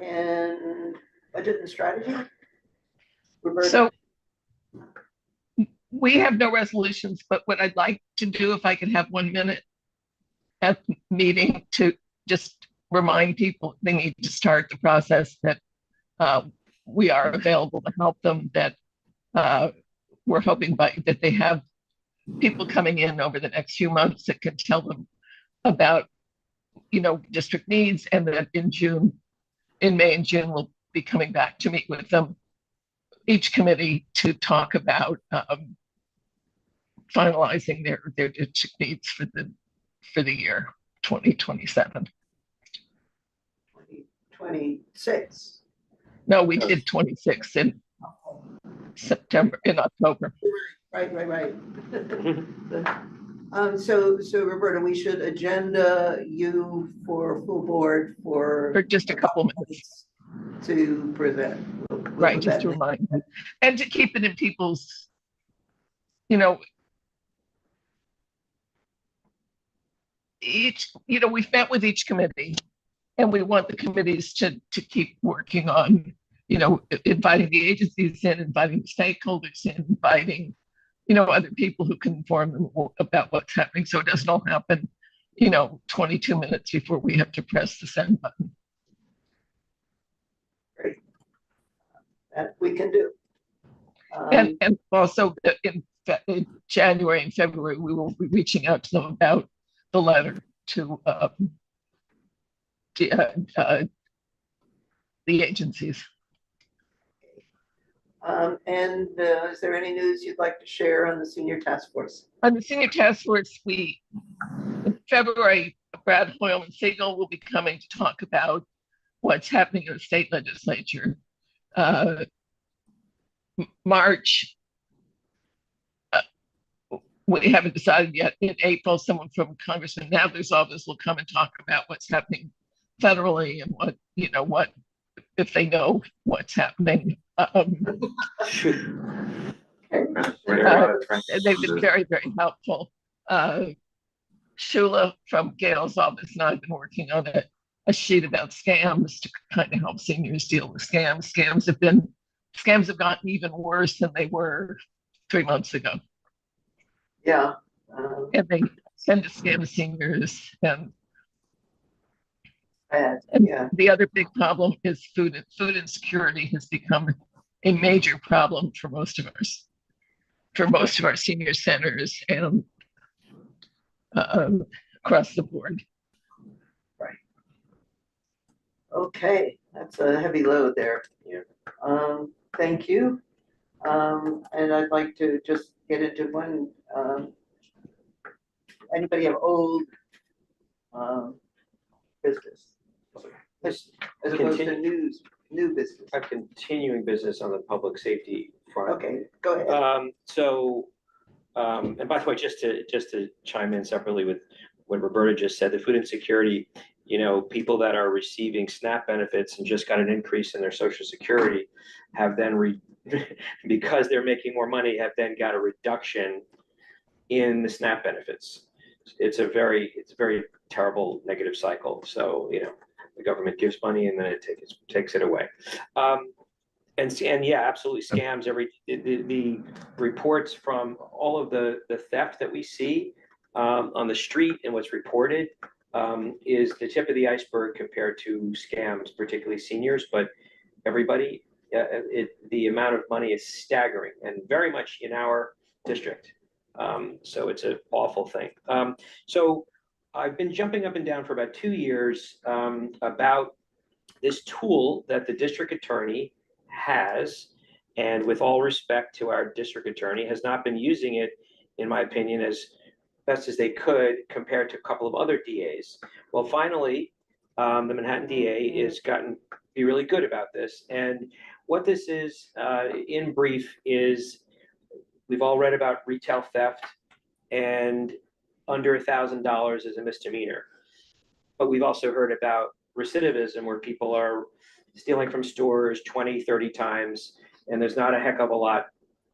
And budget and strategy? Roberta? So we have no resolutions, but what I'd like to do, if I could have 1 minute at the meeting to just remind people they need to start the process, that we are available to help them, that we're hoping that they have people coming in over the next few months that can tell them about, district needs, and that in May and June, we'll be coming back to meet with them, each committee, to talk about finalizing their district needs for the year 2027. 2026. No, we did 26 in October. Right. So Roberta, we should agenda you for full board For just a couple minutes. To present. We'll Right, put just that to in. remind them. And to keep it in people's, we've met with each committee, and we want the committees to keep working on, inviting the agencies in, inviting the stakeholders in, inviting, other people who can inform them about what's happening, so it doesn't all happen, 22 minutes before we have to press the send button. Great. That we can do. And also in January and February, we will be reaching out to them about the letter to the agencies. And is there any news you'd like to share on the senior task force? On the senior task force, in February, Brad Hoyle and Siegel will be coming to talk about what's happening in the state legislature. March, we haven't decided yet. In April, someone from Congressman Nadler's office will come and talk about what's happening federally and what if they know what's happening. They've been very, very helpful. Shula from Gail's office and I have been working on a sheet about scams to kind of help seniors deal with scams. Scams have gotten even worse than they were 3 months ago. Yeah. And they tend to scam seniors. And yeah. The other big problem is food insecurity has become a major problem for most of our senior centers and across the board. Right. Okay, that's a heavy load there. Yeah. Thank you. And I'd like to just get into one. Anybody have old business? As opposed to new business. A continuing business on the public safety front. Okay, go ahead. And by the way, just to chime in separately with what Roberta just said, the food insecurity, people that are receiving SNAP benefits and just got an increase in their Social Security have then because they're making more money, have then got a reduction in the SNAP benefits. It's a very terrible negative cycle. So, the government gives money and then it takes it away. And yeah, absolutely scams. The reports from all of the theft that we see on the street and what's reported is the tip of the iceberg compared to scams, particularly seniors, but everybody, the amount of money is staggering and very much in our district. So it's an awful thing. So I've been jumping up and down for about 2 years about this tool that the district attorney has, and with all respect to our district attorney, has not been using it, in my opinion, as best as they could compared to a couple of other DAs. Well, finally, the Manhattan DA is be really good about this. And what this is, in brief, is we've all read about retail theft, and under $1,000 is a misdemeanor. But we've also heard about recidivism where people are stealing from stores 20, 30 times, and there's not a heck of a lot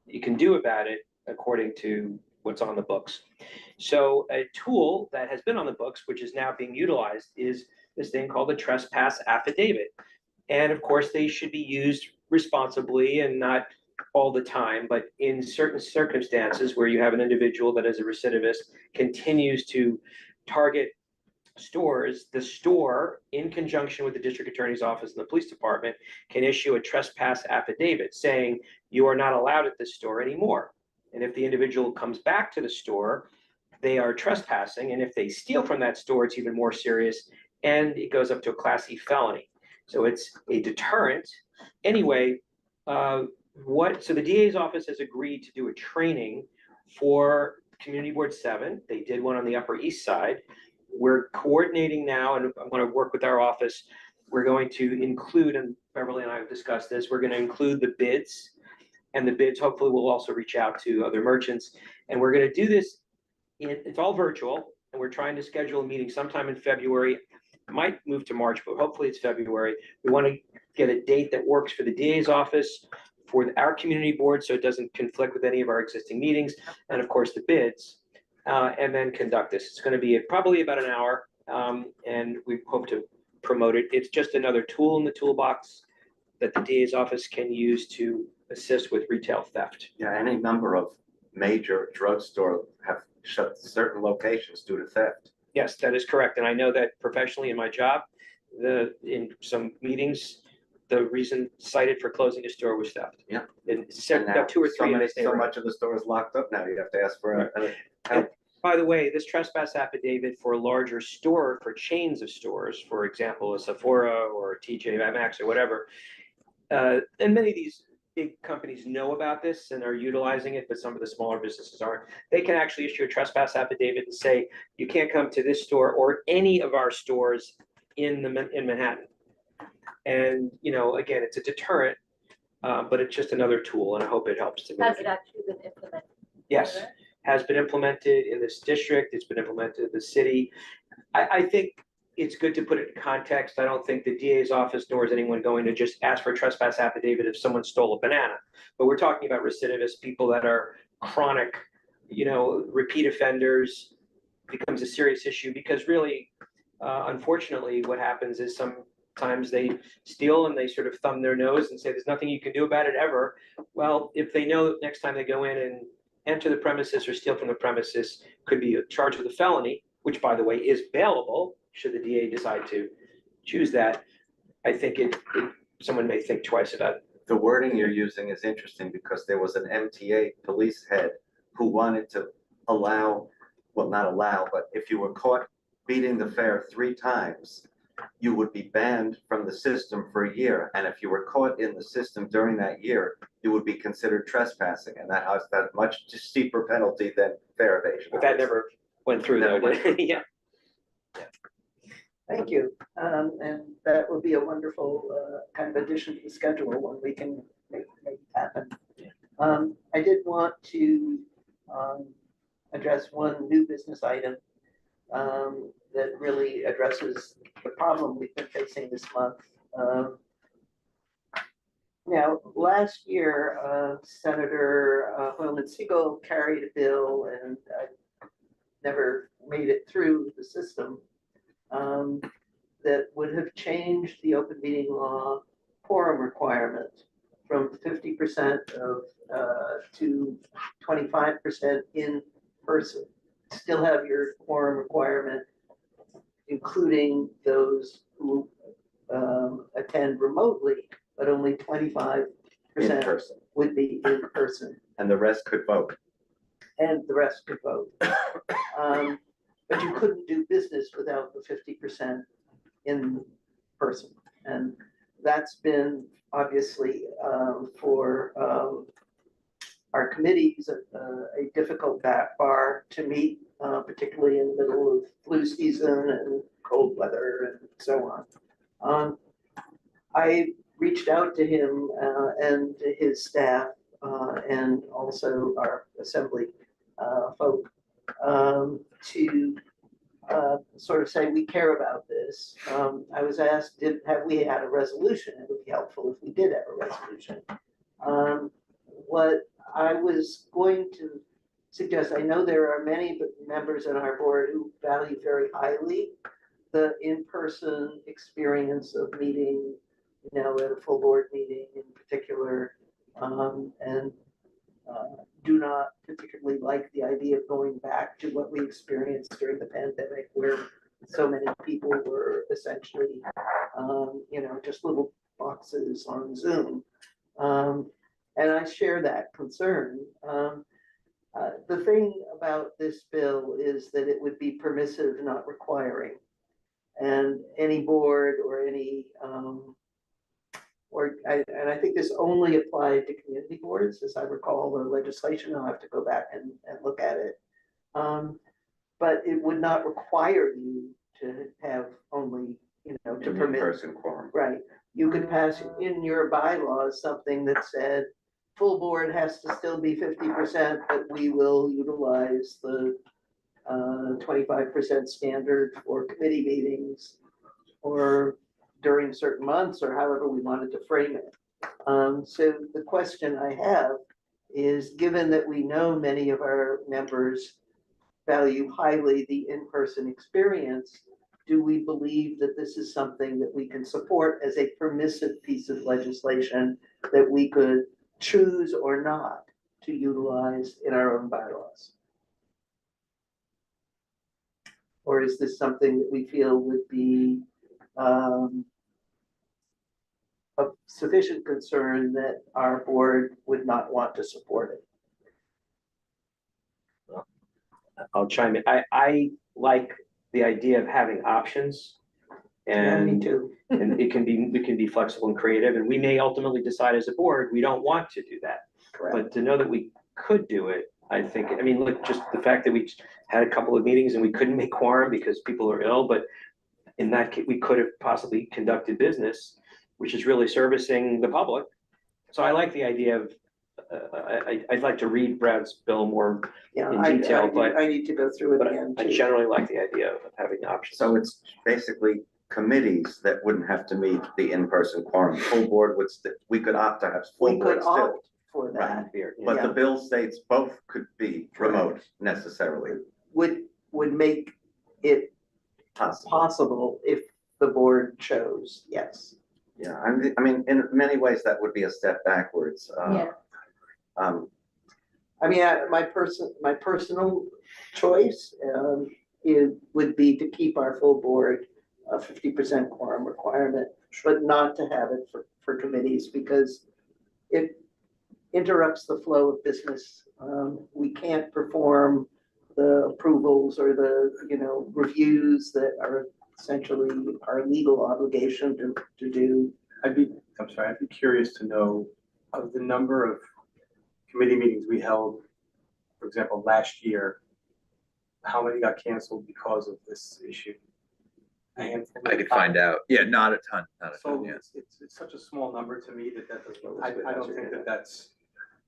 you can do about it according to what's on the books. So a tool that has been on the books, which is now being utilized, is this thing called the trespass affidavit. And of course, they should be used responsibly and not all the time, but in certain circumstances where you have an individual that is a recidivist continues to target stores, the store, in conjunction with the district attorney's office and the police department, can issue a trespass affidavit saying you are not allowed at this store anymore. And if the individual comes back to the store, they are trespassing. And if they steal from that store, it's even more serious. And it goes up to a Class E felony. So it's a deterrent. Anyway, so the DA's office has agreed to do a training for Community Board 7. They did one on the Upper East Side. We're coordinating now, and I'm going to work with our office. We're going to include, and Beverly and I have discussed this, we're going to include the bids, and the bids hopefully will also reach out to other merchants. And we're going to do this, it's all virtual, and we're trying to schedule a meeting sometime in February. It might move to March, but hopefully it's February. We want to get a date that works for the DA's office, for our community board, so it doesn't conflict with any of our existing meetings, and of course the bids. And then conduct this. It's going to be probably about an hour, and we hope to promote it. It's just another tool in the toolbox that the DA's office can use to assist with retail theft. Yeah, any number of major drugstores have shut certain locations due to theft. Yes, that is correct. And I know that professionally in my job, in some meetings, the reason cited for closing a store was theft. Yeah. And about 2 or 3 in this so neighborhood. much of the store is locked up now. You have to ask for And by the way, this trespass affidavit for a larger store, for chains of stores, for example, a Sephora or a TJ Maxx or whatever, and many of these big companies know about this and are utilizing it, but some of the smaller businesses aren't. They can actually issue a trespass affidavit and say, you can't come to this store or any of our stores in Manhattan. And, you know, again, it's a deterrent, but it's just another tool, and I hope it helps to. Has it actually been implemented? Yes, has been implemented in this district. It's been implemented in the city. I think it's good to put it in context. I don't think the DA's office nor is anyone going to just ask for a trespass affidavit if someone stole a banana. But we're talking about recidivist people that are chronic, you know, repeat offenders. Becomes a serious issue because really, unfortunately, what happens is sometimes they steal and they sort of thumb their nose and say, there's nothing you can do about it ever. Well, if they know that next time they go in and enter the premises or steal from the premises, could be charged with a felony, which by the way is bailable, should the DA decide to choose that. I think someone may think twice about it. The wording you're using is interesting because there was an MTA police head who wanted to allow, well, not allow, but if you were caught beating the fare 3 times, you would be banned from the system for a year. And if you were caught in the system during that year, you would be considered trespassing. And that has that much steeper penalty than fare evasion. But that never went through though, did it? Yeah. Thank you. And that will be a wonderful kind of addition to the schedule when we can make it happen. I did want to address one new business item that really addresses the problem we've been facing this month. Now, last year, Senator Holman Siegel carried a bill and never made it through the system that would have changed the open meeting law quorum requirement from 50% to 25% in person. Still have your quorum requirement, including those who attend remotely, but only 25% In person. would be in person. And the rest could vote. And the rest could vote. But you couldn't do business without the 50% in person. And that's been obviously for our committees a difficult bar to meet, particularly in the middle of flu season and cold weather and so on. I reached out to him and to his staff and also our assembly folk to sort of say, we care about this. I was asked, have we had a resolution? It would be helpful if we did have a resolution. What I was going to suggest, I know there are many members on our board who value very highly the in-person experience of meeting, you know, at a full board meeting in particular, and do not particularly like the idea of going back to what we experienced during the pandemic, where so many people were essentially, you know, just little boxes on Zoom. And I share that concern. The thing about this bill is that it would be permissive, not requiring. And any board or any, and I think this only applied to community boards, as I recall the legislation. I'll have to go back and look at it. But it would not require you to have only, you know, to permit. In-person quorum. Right. You could pass in your bylaws something that said, full board has to still be 50%, but we will utilize the 25% standard for committee meetings or during certain months, or however we wanted to frame it. So the question I have is, given that we know many of our members value highly the in-person experience, do we believe that this is something that we can support as a permissive piece of legislation that we could choose or not to utilize in our own bylaws? Or is this something that we feel would be of sufficient concern that our board would not want to support it? I'll chime in. I like the idea of having options. Yeah, me And, too. and we can be flexible and creative, and we may ultimately decide as a board, we don't want to do that. Correct. But to know that we could do it, I think, I mean, look, just the fact that we had a couple of meetings and we couldn't make quorum because people are ill, but in that case, we could have possibly conducted business, which is really servicing the public. So I like the idea of, I'd like to read Brad's bill more Yeah, in detail, but I need to go through it but again I too. generally like the idea of having options. So it's basically committees that wouldn't have to meet the in-person quorum. Full board would, we could opt to have full We board could still. opt for that. Here, yeah. But the bill states both could be remote necessarily. Would make it possible if the board chose, yes. Yeah, I mean, in many ways, that would be a step backwards. Yeah. I mean, my personal choice, it would be to keep our full board a 50% quorum requirement, but not to have it for committees, because it interrupts the flow of business. We can't perform the approvals or the, you know, reviews that are essentially our legal obligation to do. I'd be curious to know of the number of committee meetings we held, for example, last year, how many got canceled because of this issue? A handful? I could find out. Yeah, not a ton, So yes. it's such a small number to me that doesn't, I don't think that that's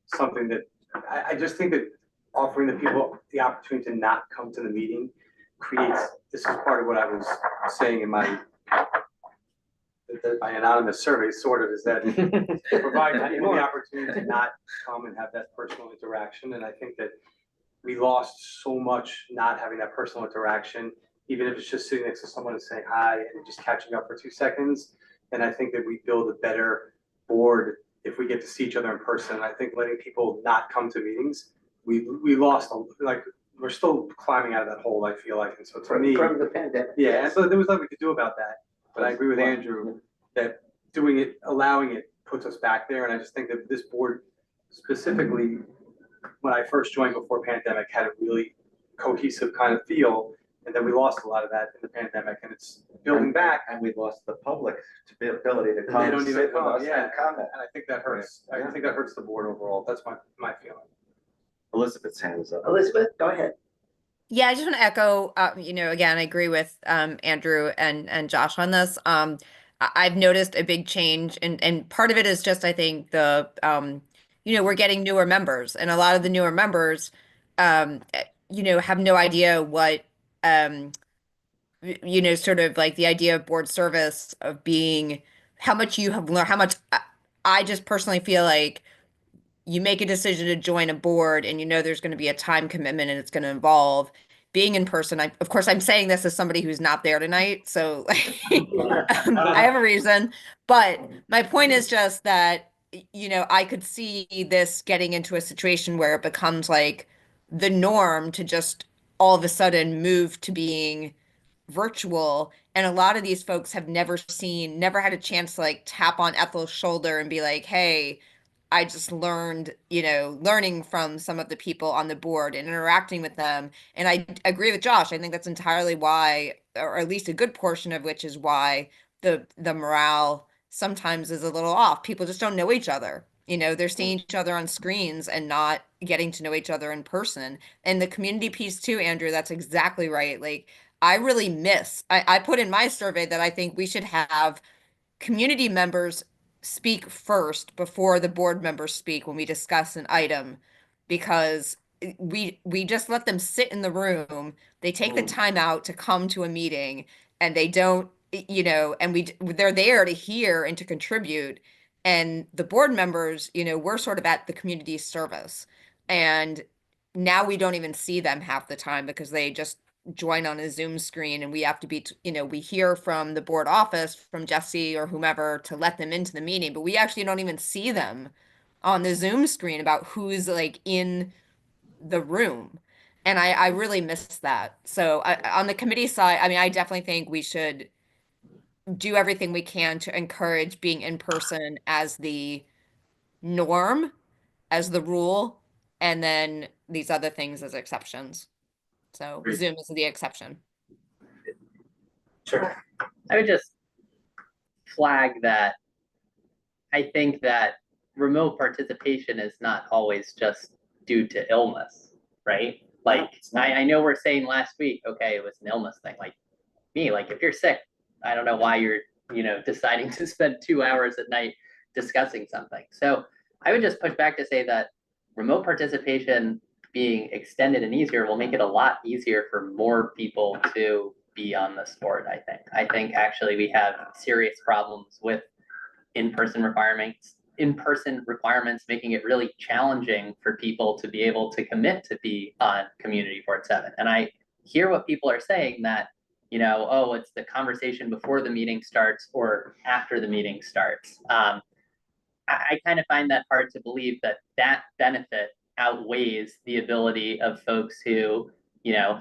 something that, I just think that offering the people the opportunity to not come to the meeting creates, this is part of what I was saying in my anonymous survey, sort of, is that it provides people the opportunity to not come and have that personal interaction. And I think that we lost so much not having that personal interaction, even if it's just sitting next to someone and saying hi and just catching up for 2 seconds. And I think that we build a better board if we get to see each other in person. I think letting people not come to meetings, we lost, like, we're still climbing out of that hole, I feel like. And so to me, From the pandemic. yeah, and so there was nothing we could do about that. But I agree with Andrew that doing it, allowing it puts us back there. And I just think that this board specifically, when I first joined before pandemic, had a really cohesive kind of feel. And then we lost a lot of that in the pandemic, and it's building back. And we lost the public to the ability to And come. they don't even sit with come, us yeah. and comment. And I think that hurts. I think that hurts the board overall. That's my feeling. Elizabeth's hand is up. Elizabeth, go ahead. Yeah, I just want to echo, you know, again, I agree with Andrew and Josh on this. I've noticed a big change, and part of it is just, I think, the, you know, we're getting newer members, and a lot of the newer members, have no idea what, sort of like the idea of board service of being how much you have learned, how much I just personally feel like you make a decision to join a board and there's going to be a time commitment and it's going to involve being in person. Of course, I'm saying this as somebody who's not there tonight, so I have a reason. But my point is just that, I could see this getting into a situation where it becomes like the norm to just all of a sudden move to being virtual. And a lot of these folks have never had a chance to like tap on Ethel's shoulder and be like, hey, I just learned, learning from some of the people on the board and interacting with them. And I agree with Josh. I think that's entirely why, or at least a good portion of which is why the morale sometimes is a little off. People just don't know each other. They're seeing each other on screens and not getting to know each other in person. And the community piece too, Andrew, that's exactly right. Like I really I put in my survey that I think we should have community members speak first before the board members speak when we discuss an item, because we just let them sit in the room. They take the time out to come to a meeting and they don't, and they're there to hear and to contribute. And the board members, we're sort of at the community service. And now we don't even see them half the time because they just join on a Zoom screen and we have to be, we hear from the board office, from Jesse or whomever to let them into the meeting, but we actually don't even see them on the Zoom screen about who's like in the room. And I really miss that. So on the committee side, I mean, I definitely think we should do everything we can to encourage being in person as the norm, as the rule, and then these other things as exceptions. So Zoom is the exception. Sure. I would just flag that I think that remote participation is not always just due to illness, right? Like I know we're saying last week, okay, it was an illness thing. Like me, like if you're sick, I don't know why you're, deciding to spend 2 hours at night discussing something. So I would just push back to say that remote participation being extended and easier will make it a lot easier for more people to be on this board, I think. I think actually we have serious problems with in-person requirements, making it really challenging for people to be able to commit to be on Community Board 7. And I hear what people are saying that, oh, it's the conversation before the meeting starts or after the meeting starts. I kind of find that hard to believe that benefit outweighs the ability of folks who,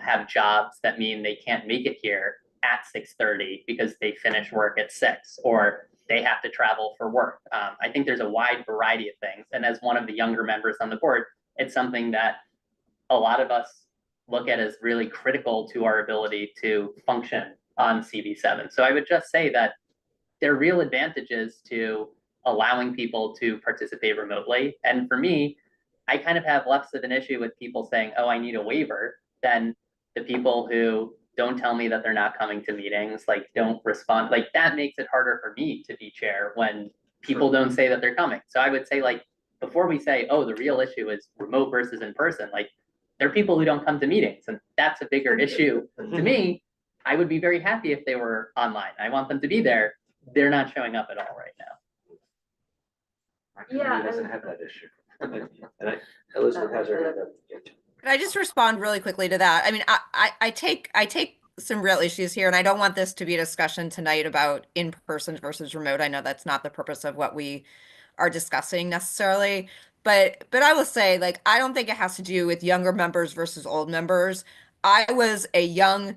have jobs that mean they can't make it here at 6:30 because they finish work at 6 or they have to travel for work. I think there's a wide variety of things. And as one of the younger members on the board, it's something that a lot of us look at as really critical to our ability to function on CB7. So I would just say that there are real advantages to allowing people to participate remotely. And for me, I kind of have less of an issue with people saying, oh, I need a waiver, than the people who don't tell me that they're not coming to meetings, like don't respond. Like that makes it harder for me to be chair when people don't say that they're coming. So I would say, like, before we say, oh, the real issue is remote versus in person, like there are people who don't come to meetings, and that's a bigger issue to me. I would be very happy if they were online. I want them to be there. They're not showing up at all right now. Our community doesn't have that issue. And Elizabeth has her hand up. Can I just respond really quickly to that? I mean, I take some real issues here, and I don't want this to be a discussion tonight about in-person versus remote. I know that's not the purpose of what we are discussing necessarily, but I will say, like, I don't think it has to do with younger members versus old members. I was a young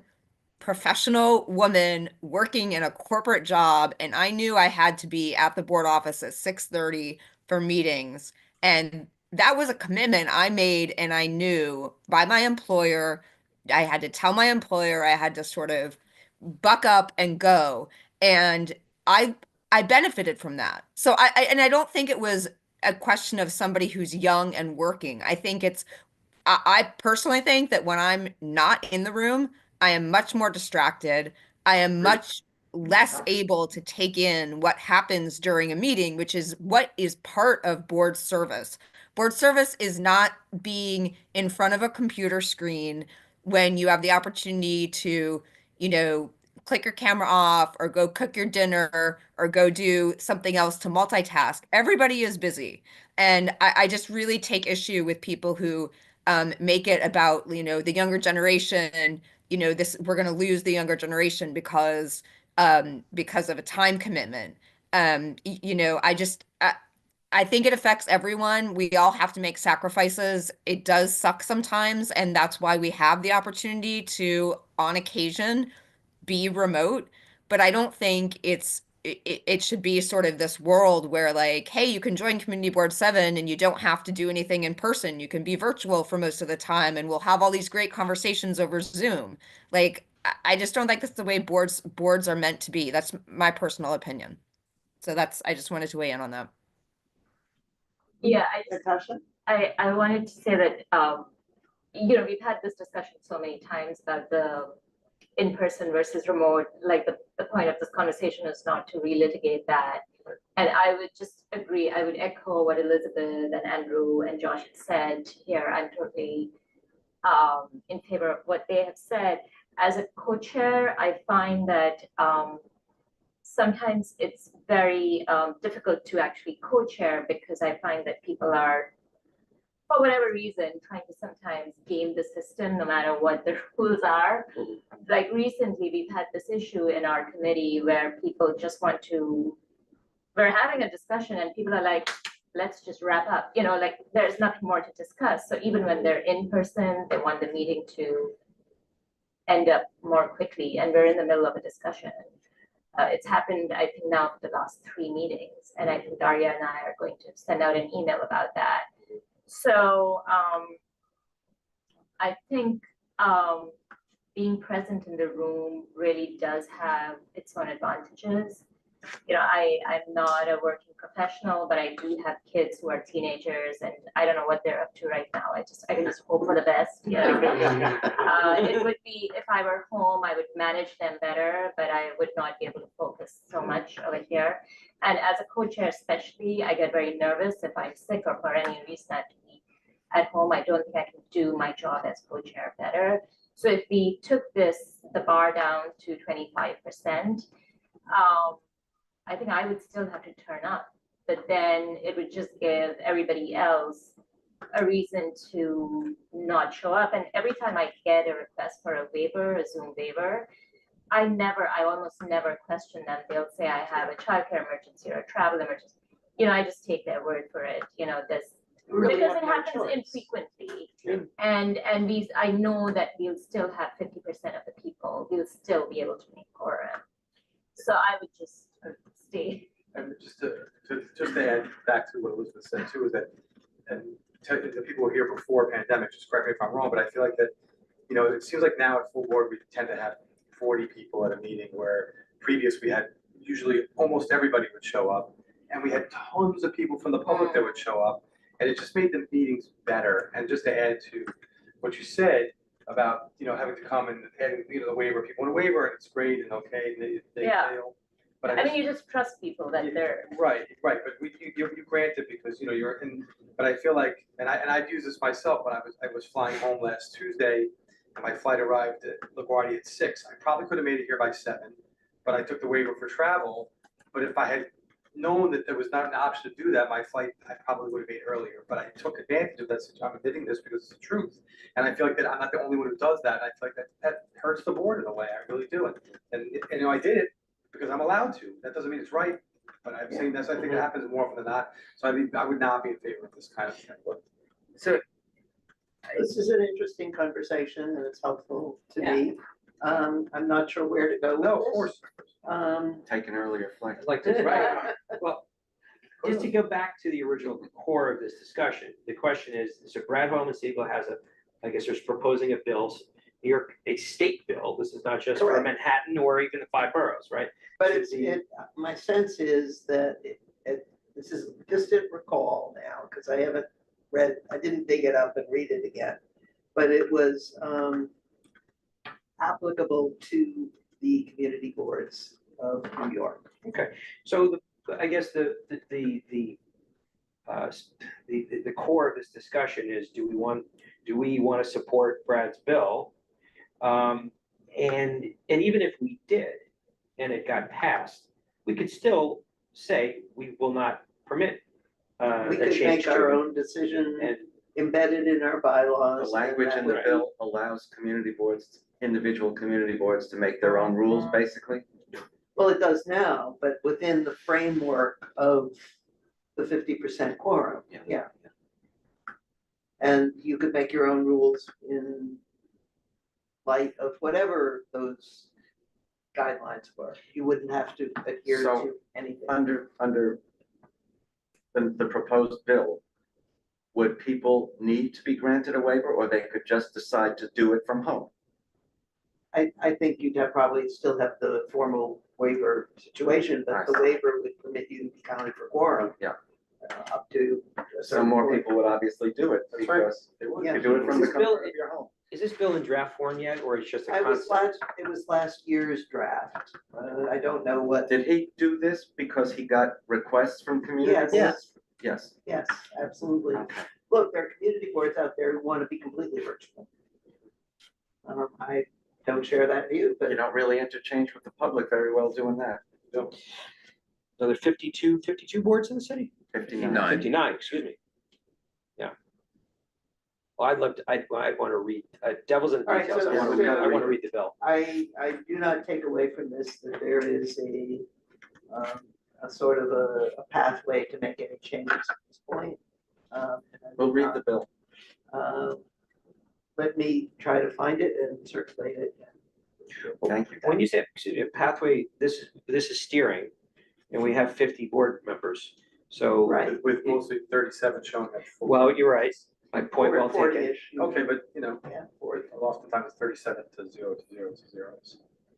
professional woman working in a corporate job, and I knew I had to be at the board office at 6:30 for meetings. And that was a commitment I made, and I knew by my employer. I had to tell my employer I had to sort of buck up and go. And I benefited from that. So I don't think it was a question of somebody who's young and working. I think I personally think that when I'm not in the room, I am much more distracted. I am much less able to take in what happens during a meeting, which is what is part of board service. Board service is not being in front of a computer screen when you have the opportunity to, click your camera off or go cook your dinner or go do something else to multitask. Everybody is busy. And I just really take issue with people who make it about, the younger generation, we're going to lose the younger generation because of a time commitment. I think it affects everyone. We all have to make sacrifices. It does suck sometimes, and that's why we have the opportunity to, on occasion, be remote. But I don't think it should be sort of this world where like, hey, you can join Community Board 7 and you don't have to do anything in person. You can be virtual for most of the time, and we'll have all these great conversations over Zoom. Like, I just don't think that's the way boards are meant to be. That's my personal opinion. So I just wanted to weigh in on that. Yeah, Natasha? I wanted to say that, we've had this discussion so many times about the in-person versus remote, like the point of this conversation is not to relitigate that. And I would just agree, I would echo what Elizabeth and Andrew and Josh had said here. I'm totally in favor of what they have said. As a co-chair, I find that sometimes it's very difficult to actually co-chair because I find that people are, for whatever reason, trying to sometimes game the system no matter what the rules are. Like recently, we've had this issue in our committee where people just want to, we're having a discussion and people are like, let's just wrap up. Like there's nothing more to discuss. So even when they're in person, they want the meeting to end up more quickly and we're in the middle of a discussion. It's happened, I think now for the last 3 meetings. And I think Daria and I are going to send out an email about that. So I think being present in the room really does have its own advantages. I'm not a working professional, but I do have kids who are teenagers and I don't know what they're up to right now. I can just hope for the best. It would be, if I were home, I would manage them better, but I would not be able to focus so much over here. And as a co-chair especially, I get very nervous if I'm sick or for any reason I have to be at home. I don't think I can do my job as co-chair better. So if we took the bar down to 25%, I think I would still have to turn up, but then it would just give everybody else a reason to not show up. And every time I get a request for a waiver, a Zoom waiver, I almost never question them. They'll say I have a childcare emergency or a travel emergency. I just take their word for it. Because it happens infrequently. Yeah. And I know that we'll still have 50% of the people. We'll still be able to make quorum. So I would just stay. And just to add back to what Elizabeth said too, is that, and the people who were here before pandemic, just correct me if I'm wrong, but I feel like that, it seems like now at full board, we tend to have 40 people at a meeting where previous we had usually almost everybody would show up and we had tons of people from the public that would show up and it just made the meetings better. And just to add to what you said about, having to come and adding, the waiver, people want a waiver and it's great and okay, they fail. But I mean, you just trust people that they're right. But you grant it because you're in. But I feel like, and I've used this myself when I was flying home last Tuesday, and my flight arrived at LaGuardia at 6. I probably could have made it here by 7, but I took the waiver for travel. But if I had known that there was not an option to do that, my flight I probably would have made earlier. But I took advantage of that situation. I'm admitting this because it's the truth, and I feel like that I'm not the only one who does that. And I feel like that hurts the board in a way. I really do. And I did it because I'm allowed to. That doesn't mean it's right, but I'm saying this. I think it happens more often than not. So I would not be in favor of this kind of thing. So this is an interesting conversation and it's helpful to me. I'm not sure where to go with No, this. of course. Take an earlier flight. Like this, right? Well, just to go back to the original core of this discussion, the question is, so Brodheim and Siegel has there's proposing a bill, New York, a state bill. This is not just for Correct. Manhattan or even the 5 boroughs, right? But my sense is that this is a distant recall now, because I didn't dig it up and read it again, but it was applicable to the community boards of New York. Okay, so I guess the the core of this discussion is, do we want to support Brad's bill? And even if we did, and it got passed, we could still say we will not permit We a could change make our to. own decision And embedded in our bylaws. The language and in that the would- bill allows individual community boards to make their own rules, basically. Well, it does now, but within the framework of the 50% quorum, yeah. And you could make your own rules in light of whatever those guidelines were. You wouldn't have to adhere So, to anything. Under the proposed bill, would people need to be granted a waiver, or they could just decide to do it from home? I think you'd have probably still have the formal waiver situation, but the waiver would permit you to be counted for quorum. Yeah. Up to. a So certain more point. people would obviously do it, That's right. because they would, you do it from Is the this bill- comfort of your home. Is this bill in draft form yet, or it's just a It was concept? last year's draft. I don't know what. Did he do this because he got requests from community Yes. boards? Yes. Yes, absolutely. Okay. Look, there are community boards out there who want to be completely virtual. I don't share that view, You but don't really interchange with the public very well doing that. So there are 52 boards in the city? 59. 59, excuse me. Yeah. Well, I'd want to read, devil's in the All right, details. so I want to read the bill. I do not take away from this that there is a sort of a pathway to make any changes at this point. And I We'll will read not- the bill. Let me try to find it and circulate it. Thank you. When you say, excuse me, pathway, this is steering, and we have 50 board members. So, Right. With mostly 37 showing up. well, you're right. My point well taken. 40-ish. Okay, but you know, Yeah. oftentimes it's 37 to 0 to 0 to 0.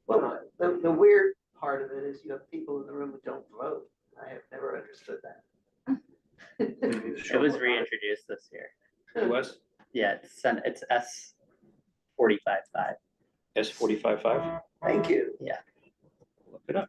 Well, the weird part of it is you have people in the room who don't vote. I have never understood that. It was reintroduced this year. It was Yeah, it's S 45.5. S45.5. Thank you. Look it up.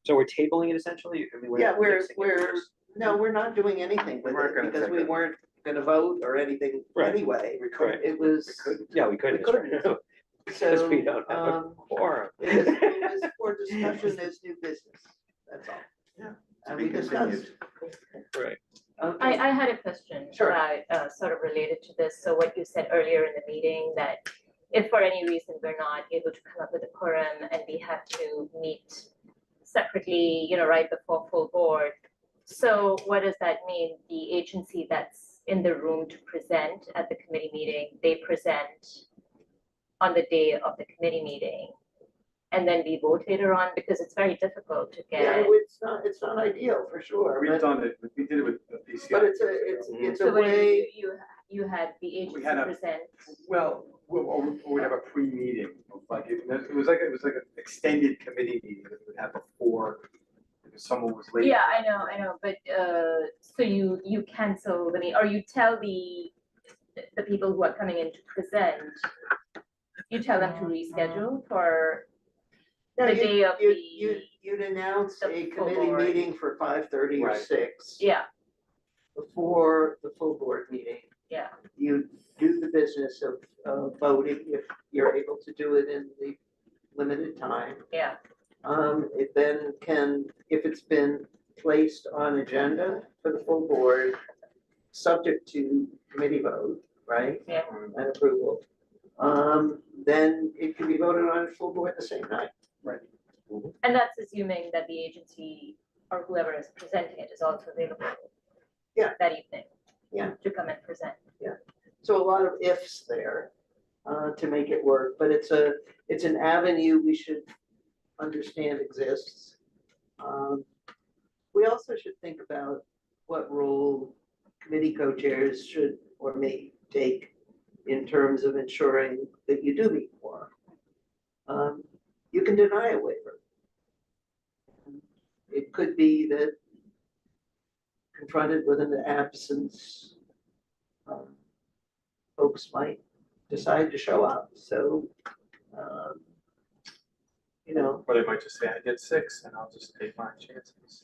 So we're tabling it essentially? I mean, Yeah, not we're, mixing it, no, we're not doing anything with We weren't it gonna because take we it. weren't gonna vote or anything Right. anyway. We couldn't. It was, Yeah, we couldn't. We couldn't. Because so, we don't have a quorum. it was for discussion as new business, that's all. Yeah, to And be we discussed. continued. Right. Okay. I had a question Sure. about, sort of related to this. So what you said earlier in the meeting, that if for any reason we're not able to come up with a quorum and we have to meet separately, right before full board. So what does that mean? The agency that's in the room to present at the committee meeting, they present on the day of the committee meeting, and then we vote later on, because it's very difficult to Yeah, get. it's not ideal for sure, We've but, done it, we did it with the PCI. but it's a So what way, you had the agency had a- present. Well, we'd have a pre-meeting, like, it was like an extended committee meeting that we would have before, because someone was late. Yeah, I know, but, so you cancel the meeting, or you tell the people who are coming in to present, you tell them to reschedule for no, the day of the, you'd announce the a full committee board. meeting for 5:30 or Right. 6 yeah, before the full board meeting. yeah, You do the business of voting if you're able to do it in the limited time. yeah, It then can, if it's been placed on agenda for the full board, subject to committee vote, right? Yeah. And approval, then it can be voted on at full board the same night. and that's assuming that the agency or whoever is presenting it is also available. Yeah. That evening. Yeah. To come and present. So a lot of ifs there to make it work, but it's an avenue we should understand exists. We also should think about what role committee co-chairs should or may take in terms of ensuring that you do meet quorum. You can deny a waiver. It could be that confronted with an absence, folks might decide to show up, so, Or they might just say, I get 6 and I'll just take my chances.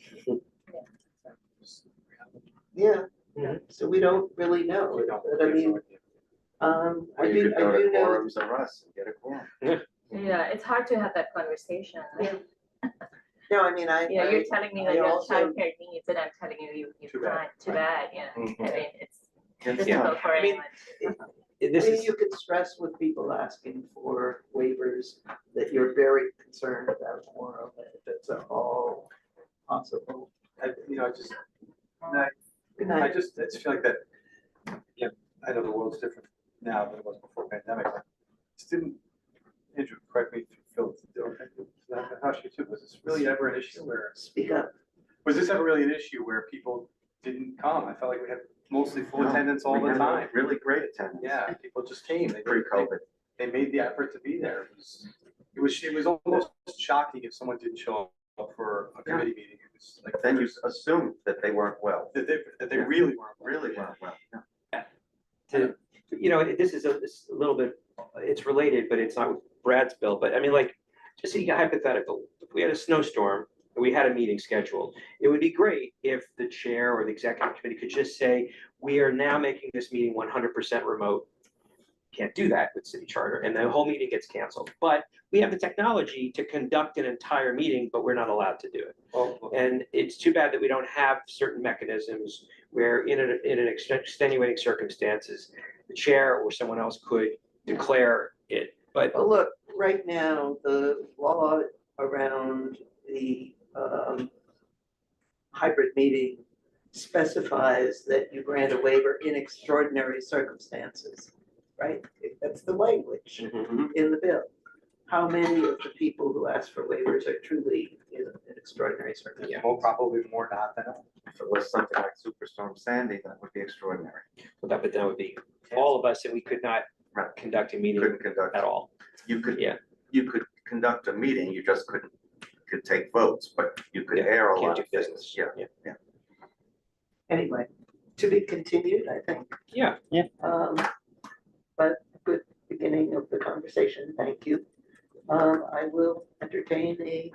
Yeah, Mhm. so we don't really know, We don't- but I mean, I Or you do, could go I to do know. quorums or us and get a quorum. Yeah, it's hard to have that conversation. Yeah. No, I mean, Yeah, you're telling me I that you have also- childcare needs and I'm telling you Too bad. can't, too bad, yeah. I Mhm. mean, it's It's difficult for I mean, anyone. I This mean, is, you can stress with people asking for waivers that you're very concerned about quorum, if it's at all possible. Just, I Good night. I just feel like that, yeah, I know the world's different now than it was before pandemic. But just didn't, Andrew, correct me if you feel it's different. Natasha, too, was this really ever an issue where, Speak up. was this ever really an issue where people didn't come? I felt like we had mostly full attendance all We the had time. Really great attendance. Yeah, people just came. Pre-COVID. They made the effort to be there. It was almost shocking if someone didn't show up for a committee meeting. It was like, Then you assumed that they weren't well. that they Yeah. really weren't. Really weren't well. Yeah. this is a little bit, it's related, but it's not with Brad's bill, but I mean, like, just a hypothetical, if we had a snowstorm and we had a meeting scheduled, it would be great if the chair or the executive committee could just say, we are now making this meeting 100% remote. Can't do that with city charter, and the whole meeting gets canceled. But we have the technology to conduct an entire meeting, but we're not allowed to do it. And it's too bad that we don't have certain mechanisms where in an extenuating circumstances, the chair or someone else could declare it. But Well, look, right now, the law around the hybrid meeting specifies that you grant a waiver in extraordinary circumstances, right? That's the language in the bill. How many of the people who ask for waivers are truly in an extraordinary circumstance? Well, probably more not than. If it was something like Superstorm Sandy, that would be extraordinary. that would be all of us, and we could not Right. conduct a meeting Couldn't conduct. at all. You could, Yeah. you could conduct a meeting, you just could take votes, but you could Yeah, air a can't lot do of things. business. Yeah. Anyway, to be continued, I think. Yeah. But good beginning of the conversation, thank you. I will entertain a